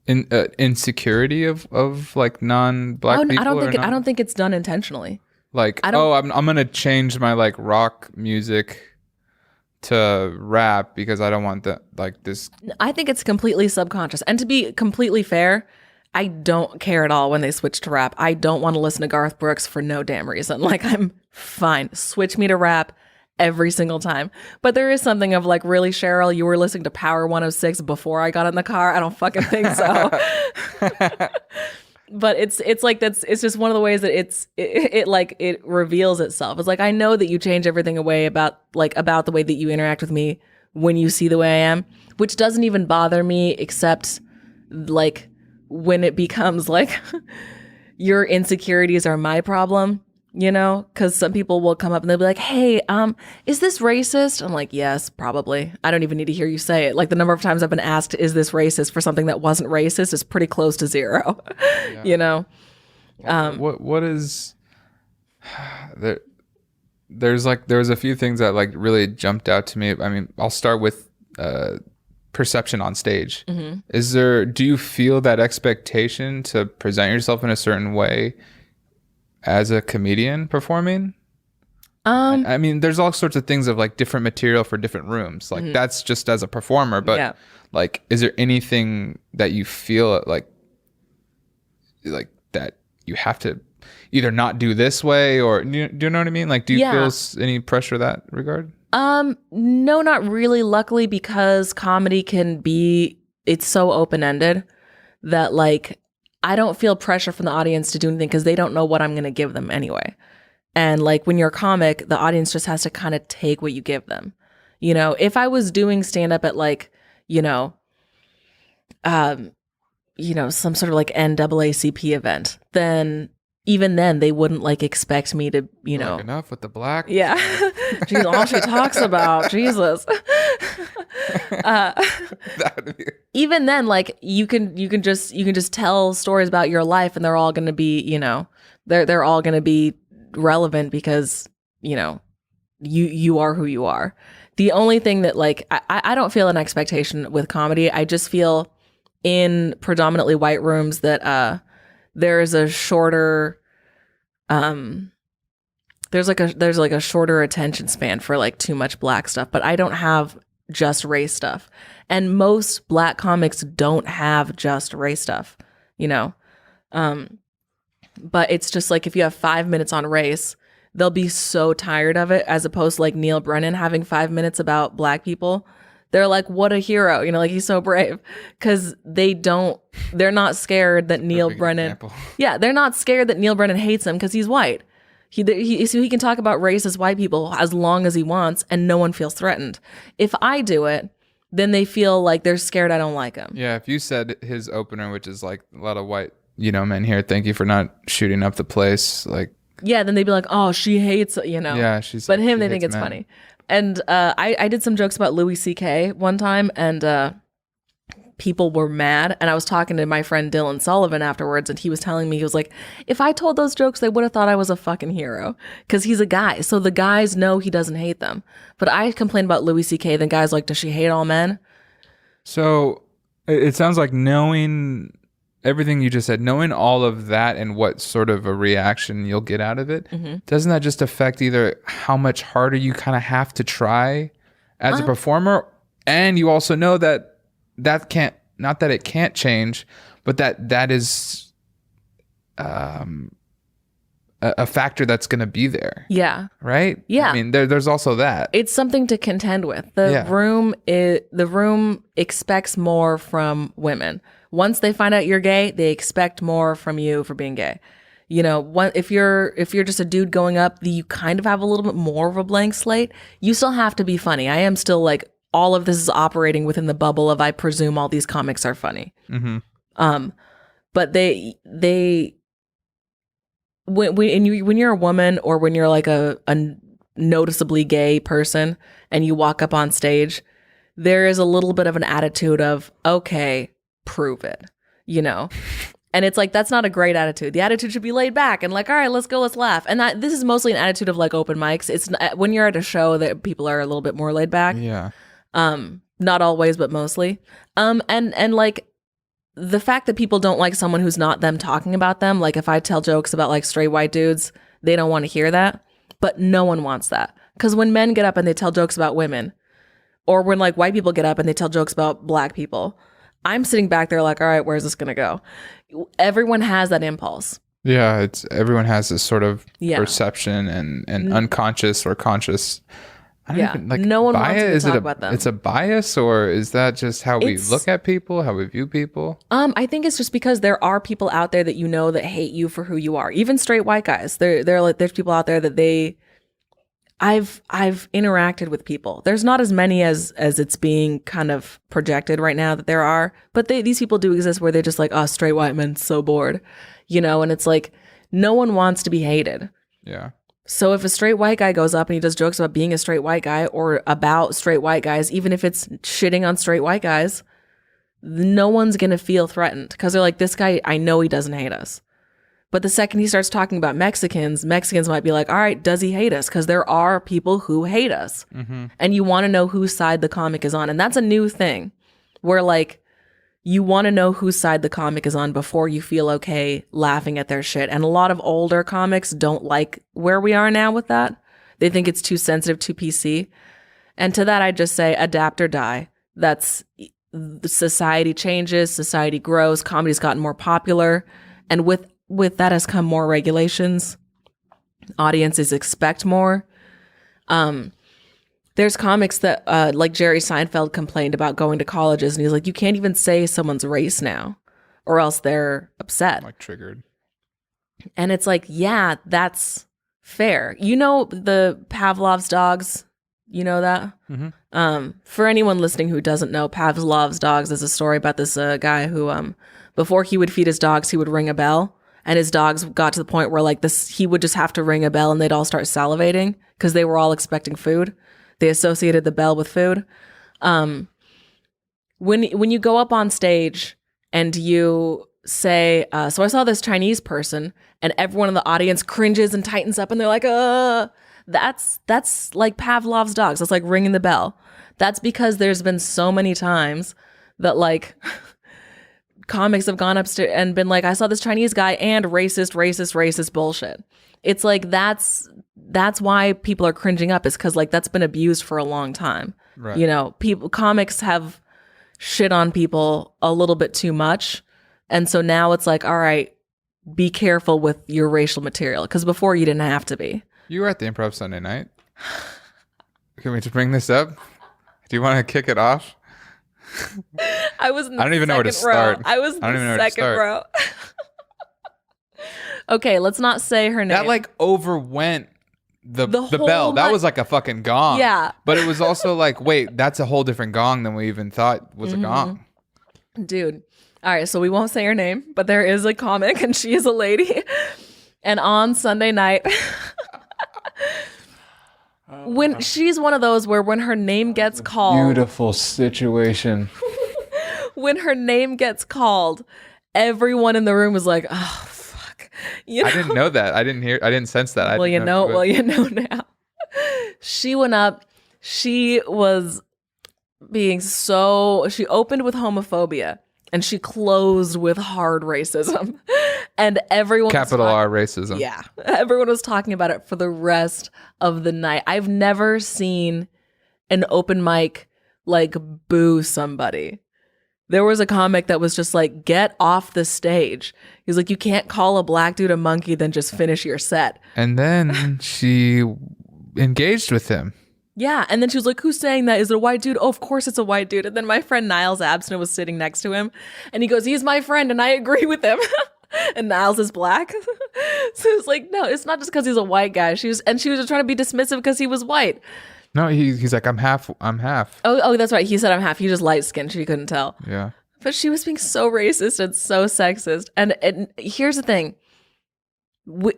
insecurity of like non-black people? I don't think it's done intentionally. Like, I'm going to change my like rock music to rap because I don't want that like this. I think it's completely subconscious. And to be completely fair, I don't care at all when they switch to rap. I don't want to listen to Garth Brooks for no damn reason. Like I'm fine. Switch me to rap every single time. But there is something of like, really, Cheryl, you were listening to Power 106 before I got in the car? I don't fucking think so. But it's like it's just one of the ways that it reveals itself. It's like, I know that you change everything away about the way that you interact with me when you see the way I am, which doesn't even bother me except like when it becomes like your insecurities are my problem, because some people will come up and they'll be like, hey, is this racist? I'm like, yes, probably. I don't even need to hear you say it. Like the number of times I've been asked, is this racist for something that wasn't racist is pretty close to zero, What is there? There was a few things that like really jumped out to me. I mean, I'll start with perception on stage. Mm-hmm. Do you feel that expectation to present yourself in a certain way as a comedian performing? I mean, there's all sorts of things of like different material for different rooms. Like that's just as a performer, but like, is there anything that you feel like that you have to either not do this way or do you know what I mean? Like, do you feel any pressure that regard? No, not really. Luckily, because comedy it's so open-ended that like, I don't feel pressure from the audience to do anything because they don't know what I'm going to give them anyway. And like when you're a comic, the audience just has to kind of take what you give them. If I was doing stand-up at like, some sort of like NAACP event, then even then they wouldn't like expect me to, like, enough with the black. Yeah. Jeez, all she talks about, Jesus. Even then, like you can just tell stories about your life and they're all going to be, they're all going to be relevant because, you are who you are. The only thing that like, I don't feel an expectation with comedy. I just feel in predominantly white rooms that, there's a shorter, there's like a shorter attention span for like too much black stuff, but I don't have just race stuff. And most black comics don't have just race stuff, but it's just like, if you have 5 minutes on race, they'll be so tired of it, as opposed to like Neil Brennan having 5 minutes about black people. They're like, what a hero, you know, like he's so brave, because they're not scared that Neil Brennan, example. yeah, they're not scared that Neil Brennan hates him because he's white. So he can talk about racist white people as long as he wants, and no one feels threatened. If I do it, then they feel like they're scared I don't like him. Yeah, if you said his opener, which is like a lot of white, you know, men here, thank you for not shooting up the place. Like, yeah, then they'd be like, oh, she hates, you know. yeah, but him, they think it's funny. And I did some jokes about Louis C.K. one time, and people were mad. And I was talking to my friend Dylan Sullivan afterwards, and he was telling me, he was like, if I told those jokes, they would have thought I was a fucking hero, because he's a guy. So the guys know he doesn't hate them. But I complained about Louis C.K. Then guys like, does she hate all men? So it sounds like knowing everything you just said, knowing all of that and what sort of a reaction you'll get out of it, doesn't that just affect either how much harder you kind of have to try as a performer? And you also know that can't, not that it can't change, but that is a factor that's going to be there. Yeah. Right? Yeah. I mean, there's also that. It's something to contend with. The room expects more from women. Once they find out you're gay, they expect more from you for being gay. You know, if you're just a dude going up, you kind of have a little bit more of a blank slate. You still have to be funny. I am still like, all of this is operating within the bubble of, I presume all these comics are funny. But when you're a woman, or when you're like a noticeably gay person and you walk up on stage, there is a little bit of an attitude of, okay, prove it, you know? And it's like, that's not a great attitude. The attitude should be laid back and like, all right, let's go, let's laugh. And this is mostly an attitude of like open mics. It's when you're at a show that people are a little bit more laid back. Yeah. Not always, but mostly. And like, the fact that people don't like someone who's not them talking about them, like if I tell jokes about like straight white dudes, they don't want to hear that. But no one wants that. Because when men get up and they tell jokes about women, or when like white people get up and they tell jokes about black people, I'm sitting back there like, all right, where's this going to go? Everyone has that impulse. Yeah, everyone has this sort of perception and unconscious or conscious. I don't even, like, no one bias? wants to talk about them. It's a bias, or is that just how we look at people, how we view people? I think it's just because there are people out there that you know that hate you for who you are. Even straight white guys. They're like, there's people out there that I've interacted with people. There's not as many as it's being kind of projected right now that there are, but these people do exist where they're just like, oh, straight white men, so bored, you know. And it's like, no one wants to be hated. Yeah. So if a straight white guy goes up and he does jokes about being a straight white guy or about straight white guys, even if it's shitting on straight white guys, no one's going to feel threatened, because they're like, this guy, I know he doesn't hate us. But the second he starts talking about Mexicans might be like, all right, does he hate us? Because there are people who hate us. And you want to know whose side the comic is on. And that's a new thing where like, you want to know whose side the comic is on before you feel okay laughing at their shit. And a lot of older comics don't like where we are now with that. They think it's too sensitive, too PC. And to that, I just say, adapt or die. That's, society changes, society grows, comedy's gotten more popular. And with that has come more regulations. Audiences expect more. There's comics that, like Jerry Seinfeld complained about going to colleges, and he's like, you can't even say someone's race now, or else they're upset. Like triggered. And it's like, yeah, that's fair. You know the Pavlov's dogs? You know that? For anyone listening who doesn't know, Pavlov's dogs is a story about this guy who, before he would feed his dogs, he would ring a bell. And his dogs got to the point where like he would just have to ring a bell and they'd all start salivating because they were all expecting food. They associated the bell with food. When you go up on stage and you say, so I saw this Chinese person, and everyone in the audience cringes and tightens up and they're like, that's like Pavlov's dogs. That's like ringing the bell. That's because there's been so many times that like comics have gone upstairs and been like, I saw this Chinese guy and racist bullshit. It's like, that's why people are cringing up, is because like that's been abused for a long time. Right. You know, comics have shit on people a little bit too much. And so now it's like, all right, be careful with your racial material, because before you didn't have to be. You were at the Improv Sunday night. Can we just bring this up? Do you want to kick it off? I was in the I don't even know where to second row. start. I was in I don't the even know where to second start. row. Okay, let's not say her name. That like overwent the whole bell. That night. was like a fucking gong. Yeah. But it was also like, wait, that's a whole different gong than we even thought was a gong. Dude. All right, so we won't say her name, but there is a comic and she is a lady. And on Sunday night, when she's one of those where when her name gets called, Beautiful situation. when her name gets called, everyone in the room is like, oh, fuck. You know? I didn't know that. I didn't sense that. Well, you know now. She went up. She was she opened with homophobia and she closed with hard racism. And everyone Capital R racism. Yeah. Everyone was talking about it for the rest of the night. I've never seen an open mic like boo somebody. There was a comic that was just like, get off the stage. He's like, you can't call a black dude a monkey, then just finish your set. And then she engaged with him. Yeah. And then she was like, who's saying that? Is it a white dude? Oh, of course it's a white dude. And then my friend Niles Abstinent was sitting next to him. And he goes, he's my friend and I agree with him. And Niles is black. So it's like, no, it's not just because he's a white guy. She was just trying to be dismissive because he was white. No, he's like, I'm half. Oh, that's right. He said I'm half. He just light skinned. She couldn't tell. Yeah. But she was being so racist and so sexist. And here's the thing.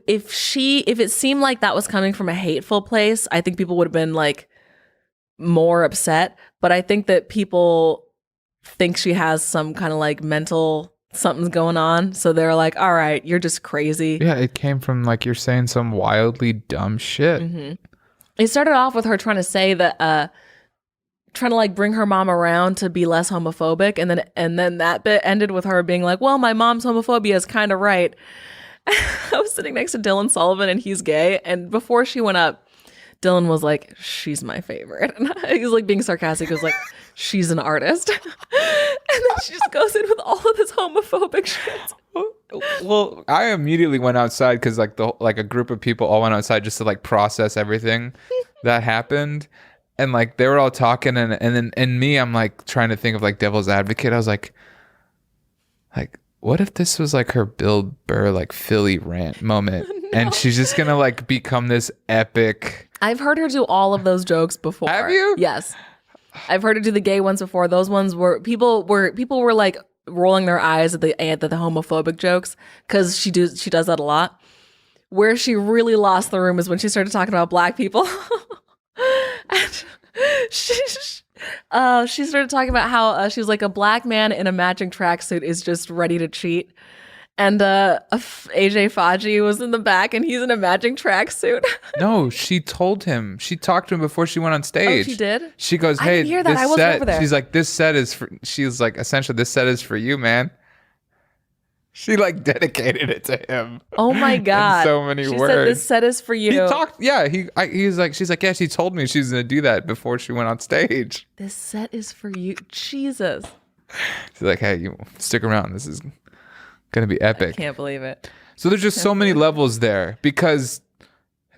If it seemed like that was coming from a hateful place, I think people would have been like more upset. But I think that people think she has some kind of like mental something's going on. So they're like, all right, you're just crazy. Yeah, it came from like you're saying some wildly dumb shit. Mm-hmm. It started off with her trying to say that, trying to like bring her mom around to be less homophobic. And then that bit ended with her being like, well, my mom's homophobia is kind of right. I was sitting next to Dylan Sullivan and he's gay. And before she went up, Dylan was like, she's my favorite. And he was like being sarcastic. He was like, she's an artist. And then she just goes in with all of this homophobic shit. Well, I immediately went outside because like a group of people all went outside just to like process everything that happened. And like they were all talking and me, I'm like trying to think of like devil's advocate. I was like what if this was like her Bill Burr like Philly rant moment? No. And she's just gonna like become this epic. I've heard her do all of those jokes before. Have you? Yes. I've heard her do the gay ones before. Those ones were people were like rolling their eyes at the homophobic jokes because she does that a lot. Where she really lost the room is when she started talking about black people. And she started talking about how she's like a black man in a matching tracksuit is just ready to cheat. And AJ Faji was in the back and he's in a matching tracksuit. No, she told him. She talked to him before she went on stage. Oh, she did? She goes, hey, I didn't hear that. this I wasn't set, over there. she's like, this set is for, she's like, essentially, this set is for you, man. She like dedicated it to him. Oh my God. In so many she words. Said this set is for you. He talked, yeah. He's like, she's like, yeah, she told me she's going to do that before she went on stage. This set is for you. Jesus. She's like, hey, you stick around. This is going to be epic. I can't believe it. So there's just so many levels there because,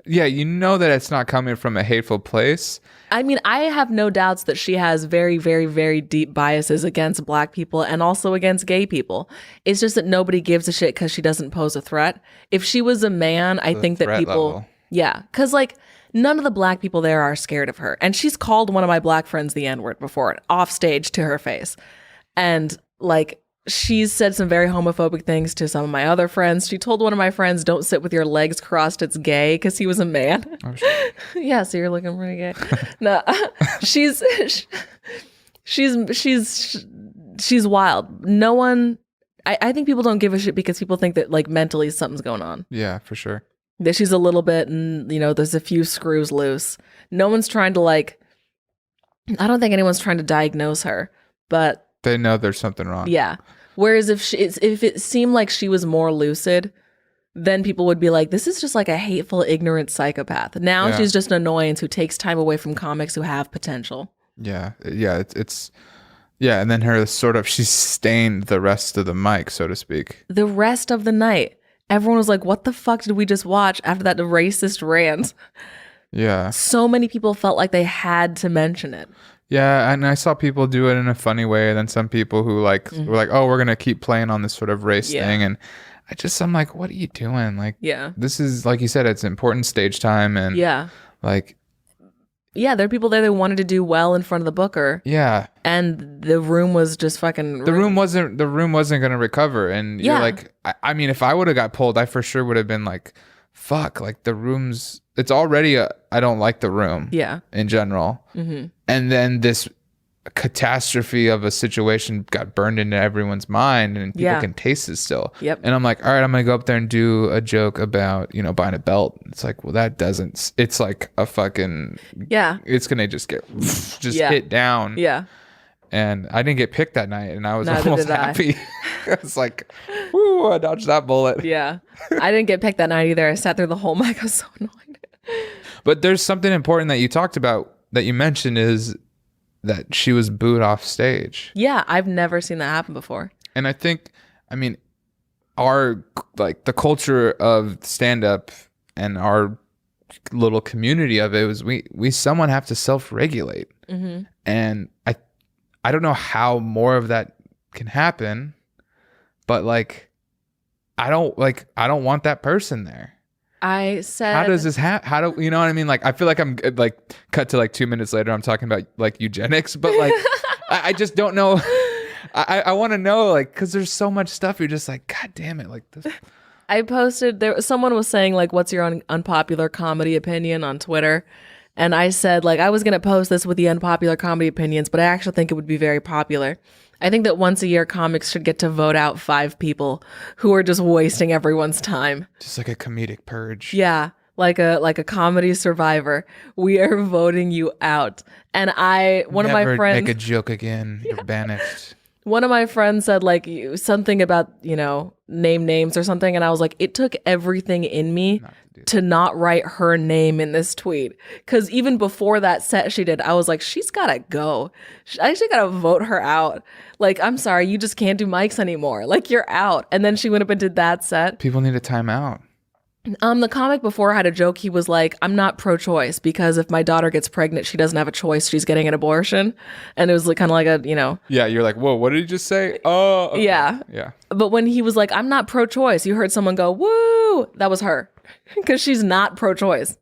yeah, you know that it's not coming from a hateful place. I mean, I have no doubts that she has very, very, very deep biases against black people and also against gay people. It's just that nobody gives a shit because she doesn't pose a threat. If she was a man, I think that people, level. Yeah, because like none of the black people there are scared of her. And she's called one of my black friends the N-word before, off stage to her face. And like, she's said some very homophobic things to some of my other friends. She told one of my friends, don't sit with your legs crossed, it's gay, because he was a man. Oh, shit. Yeah, so you're looking pretty gay. No, she's wild. No one, I think people don't give a shit because people think that like mentally something's going on. Yeah, for sure. That she's a little bit, and you know, there's a few screws loose. No one's trying to like, I don't think anyone's trying to diagnose her, but they know there's something wrong. Yeah. Whereas if it seemed like she was more lucid, then people would be like, this is just like a hateful, ignorant psychopath. Now she's just an annoyance who takes time away from comics who have potential. Yeah. Yeah. It's yeah. And then her sort of, she stained the rest of the mic, so to speak. The rest of the night. everyone was like, what the fuck did we just watch after that racist rant? Yeah. So many people felt like they had to mention it. Yeah, and I saw people do it in a funny way, and then some people who like were like, "Oh, we're gonna keep playing on this sort of race thing," and I'm like, "What are you doing? Like, this is like you said, it's important stage time, and like, there are people there that wanted to do well in front of the booker, and the room was just fucking. The room wasn't gonna recover, and you're like, I mean, if I would have got pulled, I for sure would have been like, fuck, like the room's. It's already I don't like the room. In general. And then this catastrophe of a situation got burned into everyone's mind, and people can taste it still. And I'm like, all right, I'm gonna go up there and do a joke about, you know, buying a belt. It's like, well, that doesn't. It's like a fucking. It's gonna just get hit down. And I didn't get picked that night, and I was almost happy. I was like, whoo, I dodged that bullet. I didn't get picked that night either. I sat through the whole mic. I was so annoyed. But there's something important that you talked about, that you mentioned, is that she was booed off stage. Yeah, I've never seen that happen before. And I think, I mean, our, like, the culture of stand-up and our little community of it was we somewhat have to self-regulate. And I don't know how more of that can happen, but like I don't want that person there. I said, how does this how do you know what I mean? Like, I feel like I'm like cut to like 2 minutes later, I'm talking about like eugenics, but like I just don't know. I want to know, like, because there's so much stuff you're just like, God damn it, like this. I posted someone was saying like, what's your unpopular comedy opinion on Twitter? And I said, like, I was going to post this with the unpopular comedy opinions, but I actually think it would be very popular. I think that once a year, comics should get to vote out 5 people who are just wasting everyone's time. Just like a comedic purge. Yeah, like a comedy survivor. We are voting you out. And one of my friends... make a joke again. You're banished. One of my friends said like something about, you know, name names or something. And I was like, it took everything in me to not write her name in this tweet. Because even before that set she did, I was like, she's got to go. I actually got to vote her out. Like, I'm sorry, you just can't do mics anymore. Like, you're out. And then she went up and did that set. People need a timeout. The comic before had a joke. He was like, I'm not pro-choice because if my daughter gets pregnant, she doesn't have a choice. She's getting an abortion. And it was like, kind of like a, you know. Yeah, you're like, whoa, what did he just say? Oh, okay. Yeah. But when he was like, I'm not pro-choice, you heard someone go, woo, that was her. Because she's not pro-choice.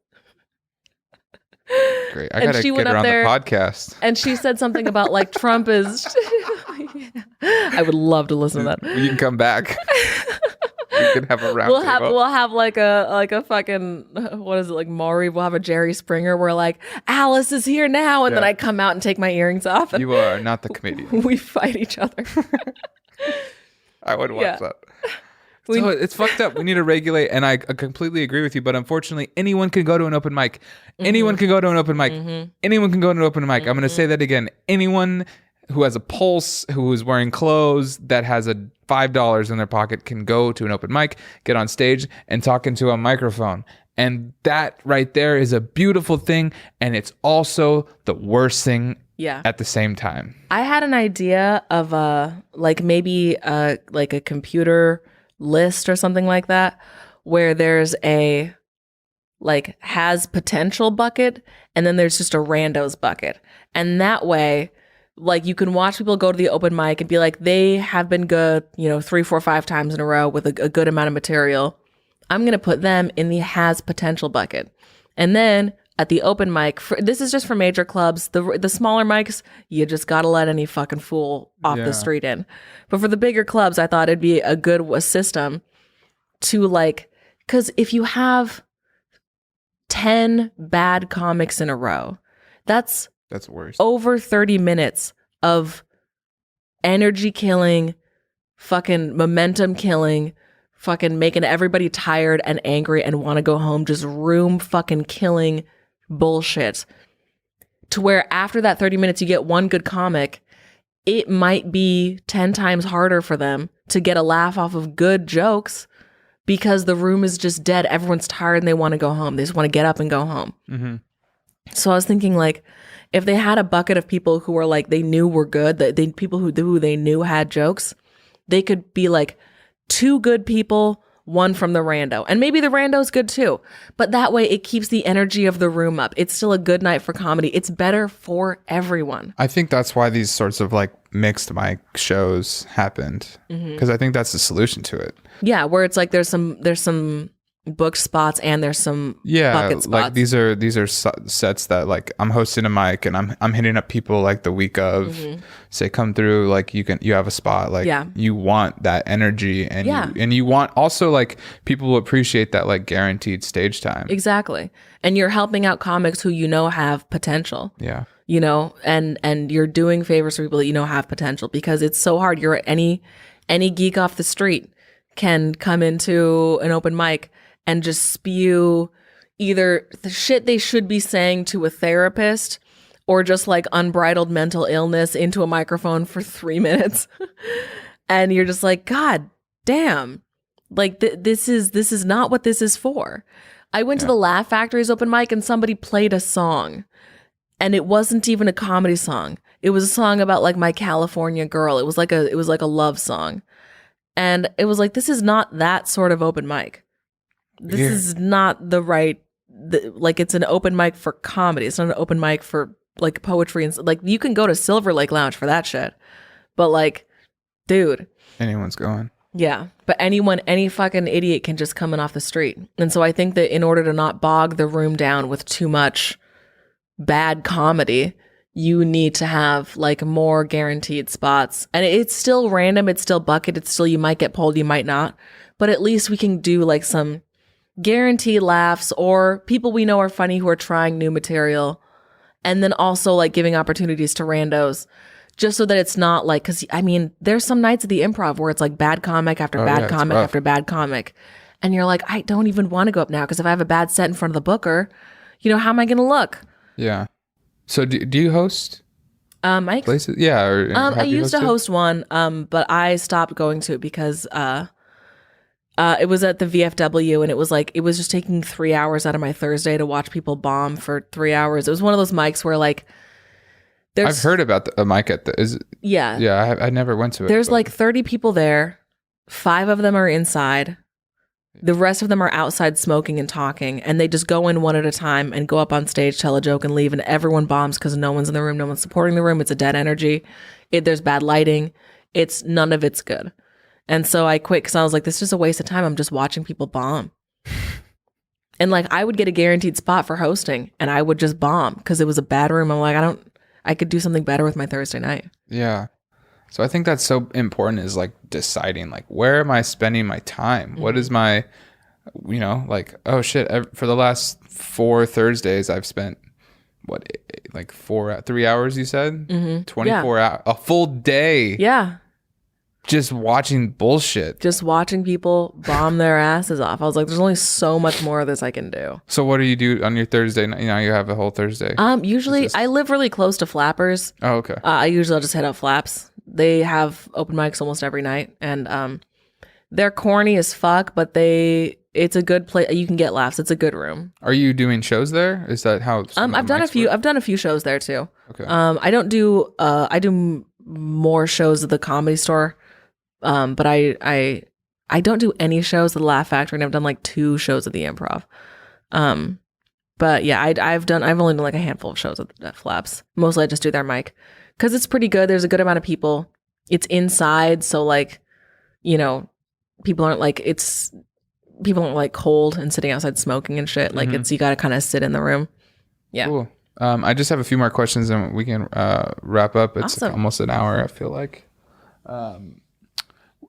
Great. I got to get her on the podcast. And she said something about like Trump is. I would love to listen to that. You can come back. We can have a round table. We'll have like a fucking, what is it, like Maury, we'll have a Jerry Springer where like, Alice is here now, and then I come out and take my earrings off. And you are not the comedian. We fight each other. I would watch that. So it's fucked up. We need to regulate, and I completely agree with you, but unfortunately, anyone can go to an open mic. Anyone can go to an open mic. Anyone can go to an open mic. I'm going to say that again. Anyone who has a pulse, who is wearing clothes, that has a $5 in their pocket can go to an open mic, get on stage, and talk into a microphone. And that right there is a beautiful thing, and it's also the worst thing at the same time. I had an idea of like maybe like a computer list or something like that, where there's a like has potential bucket, and then there's just a randos bucket. And that way, like, you can watch people go to the open mic and be like, they have been good, you know, 3, 4, 5 times in a row with a good amount of material. I'm going to put them in the has potential bucket. And then at the open mic, this is just for major clubs. The smaller mics, you just got to let any fucking fool off the street in. But for the bigger clubs, I thought it'd be a good system to like, because if you have 10 bad comics in a row, that's worse. Over 30 minutes of energy killing, fucking momentum killing, fucking making everybody tired and angry and want to go home, just room fucking killing bullshit. To where after that 30 minutes, you get one good comic, it might be 10 times harder for them to get a laugh off of good jokes because the room is just dead. Everyone's tired and they want to go home. They just want to get up and go home. Mm-hmm. So I was thinking, like, if they had a bucket of people who were like, they knew were good, people who they knew had jokes, they could be like 2 good people, one from the rando. And maybe the rando's good too. But that way it keeps the energy of the room up. It's still a good night for comedy. It's better for everyone. I think that's why these sorts of like mixed mic shows happened, because I think that's the solution to it. Yeah, where it's like there's some booked spots and there's some bucket spots. Like these are sets that like I'm hosting a mic and I'm hitting up people like the week of, say come through, like you have a spot, like you want that energy and you want also like people will appreciate that like guaranteed stage time. Exactly. And you're helping out comics who have potential. Yeah. And you're doing favors for people that have potential, because it's so hard. You're any geek off the street can come into an open mic and just spew either the shit they should be saying to a therapist or just like unbridled mental illness into a microphone for 3 minutes. And you're just like, God damn, like this is not what this is for. I went to the Laugh Factory's open mic and somebody played a song, and it wasn't even a comedy song. It was a song about like my California girl. It was like a love song. And it was like, this is not that sort of open mic. This is not the right, like it's an open mic for comedy. It's not an open mic for like poetry. And like you can go to Silver Lake Lounge for that shit. But like, dude. Anyone's going. Yeah. But any fucking idiot can just come in off the street. And so I think that in order to not bog the room down with too much bad comedy, you need to have like more guaranteed spots. And it's still random. It's still bucket. It's still, you might get pulled, you might not. But at least we can do like some guaranteed laughs or people we know are funny who are trying new material. And then also like giving opportunities to randos, just so that it's not like, because I mean, there's some nights at the Improv where it's like bad comic after bad comic after bad comic. And you're like, I don't even want to go up now, because if I have a bad set in front of the booker, how am I going to look? Yeah. So do you host Mike? Places? Yeah. Or I used to host one, but I stopped going to it because it was at the VFW, and it was just taking 3 hours out of my Thursday to watch people bomb for 3 hours. It was one of those mics where like I've heard about a mic at the I never went to it. There's like 30 people there. 5 of them are inside. The rest of them are outside smoking and talking, and they just go in one at a time and go up on stage, tell a joke, and leave. And everyone bombs because no one's in the room, no one's supporting the room. It's a dead energy. There's bad lighting. None of it's good. And so I quit because I was like, this is just a waste of time. I'm just watching people bomb. And like I would get a guaranteed spot for hosting, and I would just bomb because it was a bad room. I'm like, I could do something better with my Thursday night. Yeah. So I think that's so important, is like deciding like, where am I spending my time? Mm-hmm. What is my, like, oh shit, for the last 4 Thursdays I've spent like 3 hours, you said? Mm-hmm. 24 hours, a full day. Yeah. Just watching bullshit. Just watching people bomb their asses off. I was like, there's only so much more of this I can do. So what do you do on your Thursday night? You have a whole Thursday. Usually I live really close to Flappers. Oh, okay. I'll just hit up Flaps. They have open mics almost every night, and they're corny as fuck, but it's a good place. You can get laughs. It's a good room. Are you doing shows there? Is that how? I've done a few. I've done a few shows there too. Okay. I don't do. I do more shows at the Comedy Store, but I don't do any shows at the Laugh Factory, and I've done like 2 shows at the Improv. But yeah, I've only done like a handful of shows at Flaps. Mostly I just do their mic. Because it's pretty good. There's a good amount of people. It's inside, so like, people aren't like cold and sitting outside smoking and shit. Like you got to kind of sit in the room. Yeah. Cool. I just have a few more questions and we can wrap up. It's awesome. Almost an hour, I feel like.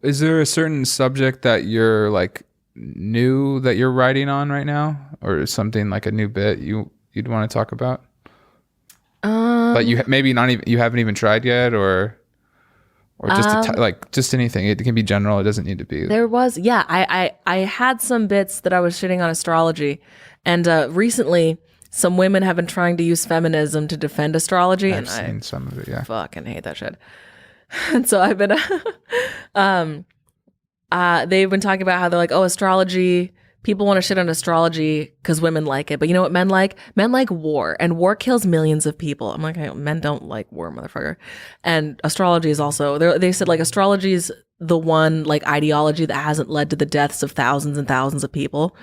Is there a certain subject that you're like new that you're writing on right now, or something like a new bit you'd want to talk about? But you maybe not even, you haven't even tried yet, or just just anything. It can be general. It doesn't need to be. There was, I had some bits that I was shitting on astrology, and recently some women have been trying to use feminism to defend astrology. I've seen some of it. Yeah, fucking hate that shit. And so I've been, they've been talking about how they're like, oh, astrology. People want to shit on astrology because women like it. But you know what men like? Men like war, and war kills millions of people. I'm like, hey, men don't like war, motherfucker. And astrology is also, they said like astrology's the one like ideology that hasn't led to the deaths of thousands and thousands of people.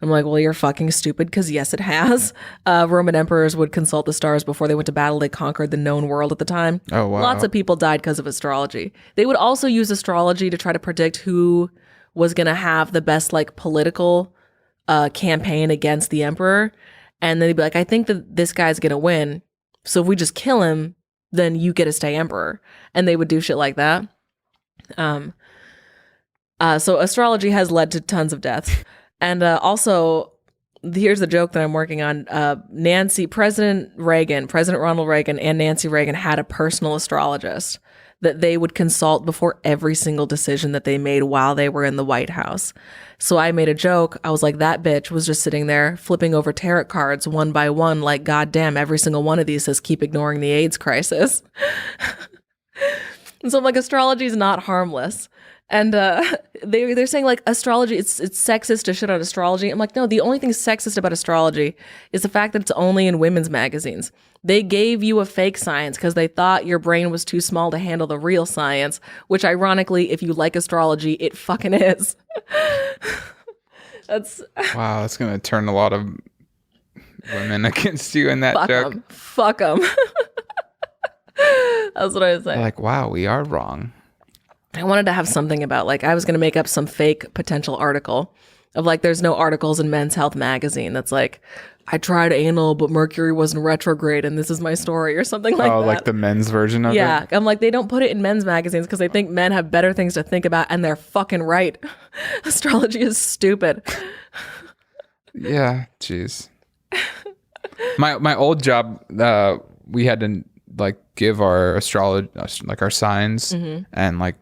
I'm like, well, you're fucking stupid, because yes, it has. Roman emperors would consult the stars before they went to battle. They conquered the known world at the time. Oh, wow. Lots of people died because of astrology. They would also use astrology to try to predict who was going to have the best like political campaign against the emperor. And then they'd be like, I think that this guy's going to win. So if we just kill him, then you get to stay emperor. And they would do shit like that. So astrology has led to tons of deaths. And also, here's the joke that I'm working on. President Ronald Reagan and Nancy Reagan had a personal astrologist that they would consult before every single decision that they made while they were in the White House. So I made a joke. I was like, that bitch was just sitting there flipping over tarot cards one by one. Like, goddamn, every single one of these says keep ignoring the AIDS crisis. And so I'm like, astrology is not harmless. And they're saying like astrology, it's sexist to shit on astrology. I'm like, no, the only thing sexist about astrology is the fact that it's only in women's magazines. They gave you a fake science because they thought your brain was too small to handle the real science, which ironically, if you like astrology, it fucking is. Wow, that's going to turn a lot of women against you in that joke. Fuck them. That's what I was saying. Like, wow, we are wrong. I wanted to have something about like, I was going to make up some fake potential article of like, there's no articles in Men's Health magazine that's like, I tried anal, but Mercury wasn't retrograde and this is my story or something like that. Oh, like the men's version of it? Yeah. I'm like, they don't put it in men's magazines because they think men have better things to think about, and they're fucking right. Astrology is stupid. Yeah, jeez. My old job, we had to like give our astrology, like our signs, and like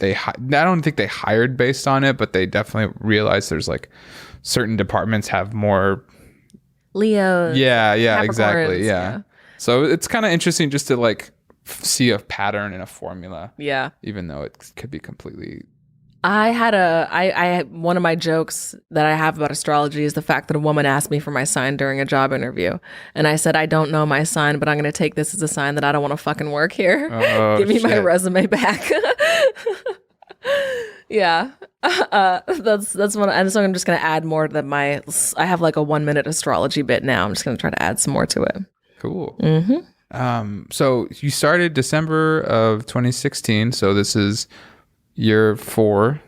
I don't think they hired based on it, but they definitely realized there's like certain departments have more Leo. Yeah, exactly. Yeah. So it's kind of interesting just to like see a pattern in a formula. Yeah. Even though it could be completely. I one of my jokes that I have about astrology is the fact that a woman asked me for my sign during a job interview. And I said, I don't know my sign, but I'm going to take this as a sign that I don't want to fucking work here. Oh, give me my resume back. Yeah. That's one. And so I'm just going to add more to I have like a 1-minute astrology bit now. I'm just going to try to add some more to it. Cool. So you started December of 2016. So this is year 4.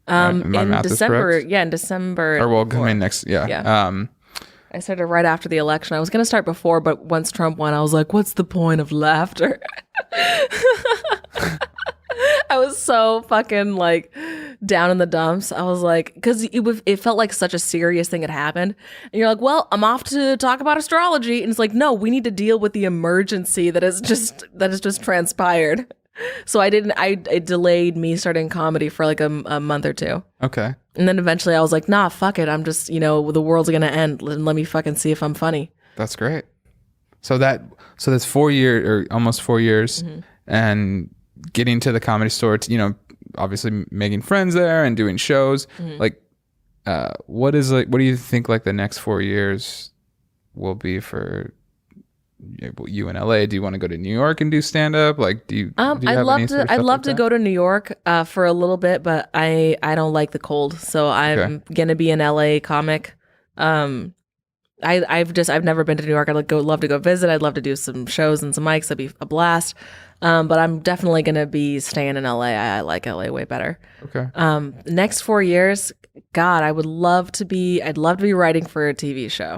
My math December, is correct? Yeah, in December. Or well, coming next, yeah. I started right after the election. I was going to start before, but once Trump won, I was like, what's the point of laughter? I was so fucking like down in the dumps. I was like, because it felt like such a serious thing had happened. And you're like, well, I'm off to talk about astrology. And it's like, no, we need to deal with the emergency that has just transpired. So I delayed me starting comedy for like a month or 2. Okay. And then eventually I was like, nah, fuck it. I'm just, the world's going to end. Let me fucking see if I'm funny. That's great. So that's 4 years or almost 4 years and getting to the Comedy Store, obviously making friends there and doing shows. Like, what do you think like the next 4 years will be for you in LA? Do you want to go to New York and do stand up? Like, I'd love to go to New York for a little bit, but I don't like the cold, so I'm gonna be an LA comic. I've never been to New York. I'd love to go visit. I'd love to do some shows and some mics. That'd be a blast. But I'm definitely gonna be staying in LA. I like LA way better. Okay. Next 4 years, God, I'd love to be writing for a TV show.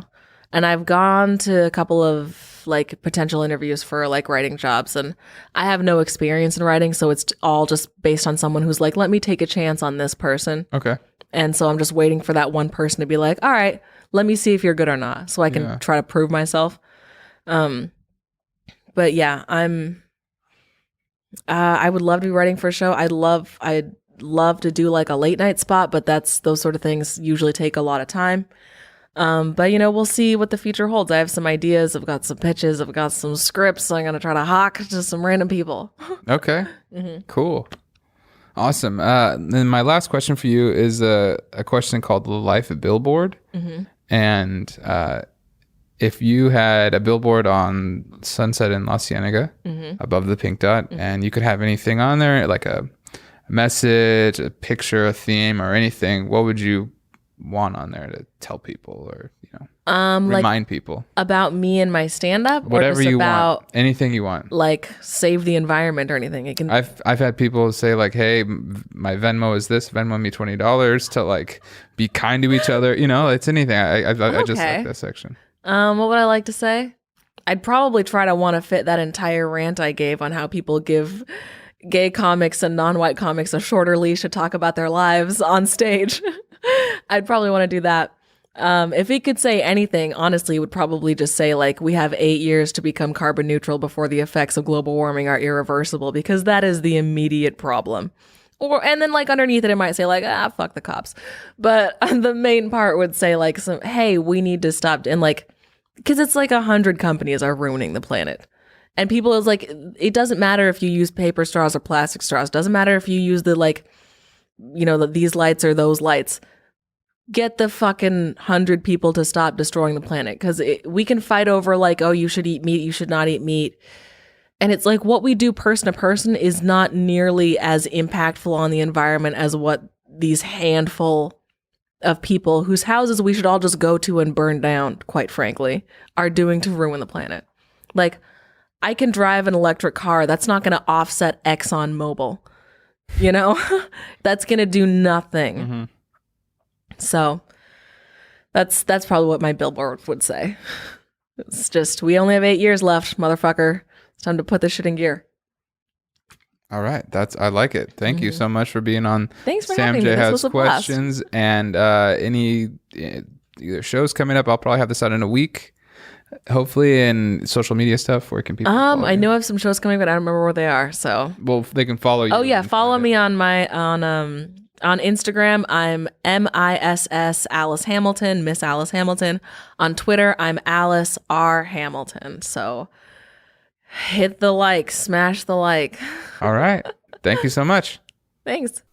And I've gone to a couple of like potential interviews for like writing jobs, and I have no experience in writing, so it's all just based on someone who's like, let me take a chance on this person. Okay. And so I'm just waiting for that one person to be like, all right, let me see if you're good or not, so I can try to prove myself. But yeah, I would love to be writing for a show. I'd love to do like a late night spot, but those sort of things usually take a lot of time. But we'll see what the future holds. I have some ideas. I've got some pitches. I've got some scripts. So I'm going to try to hawk to some random people. Okay. Cool. Awesome. Then my last question for you is a question called The Life at Billboard. And if you had a billboard on Sunset in La Cienega above the Pink Dot, and you could have anything on there, like a message, a picture, a theme, or anything, what would you want on there to tell people, or remind people about me and my stand-up, whatever or just you about want, anything you want, like save the environment or anything? It can. I've had people say like, hey, my Venmo is this, Venmo me $20 to like be kind to each other, it's anything. I just like that section. What would I like to say? I'd probably try to want to fit that entire rant I gave on how people give gay comics and non-white comics a shorter leash to talk about their lives on stage. I'd probably want to do that. If he could say anything, honestly, it would probably just say like, we have 8 years to become carbon neutral before the effects of global warming are irreversible, because that is the immediate problem. And then like underneath it might say like, fuck the cops. But the main part would say like, hey, we need to stop. And like, because it's like 100 companies are ruining the planet. And people is like, it doesn't matter if you use paper straws or plastic straws. Doesn't matter if you use the like, these lights or those lights. Get the fucking 100 people to stop destroying the planet. Because we can fight over like, oh, you should eat meat, you should not eat meat. And it's like what we do person to person is not nearly as impactful on the environment as what these handful of people whose houses we should all just go to and burn down, quite frankly, are doing to ruin the planet. Like, I can drive an electric car. That's not going to offset ExxonMobil. That's going to do nothing. Mm-hmm. So that's probably what my billboard would say. It's just, we only have 8 years left, motherfucker. It's time to put this shit in gear. All right. I like it. Thank you so much for being on. Thanks for Sam having J me. This Has was a Questions. blast. And any either shows coming up, I'll probably have this out in a week. Hopefully, and social media stuff. Where can people follow I you? know I have some shows coming, but I don't remember where they are. So Well, they can follow you. Oh yeah, follow me on Instagram. I'm MISS Alice Hamilton, Miss Alice Hamilton. On Twitter, I'm Alice R Hamilton. So hit the like, smash the like. All right. Thank you so much. Thanks.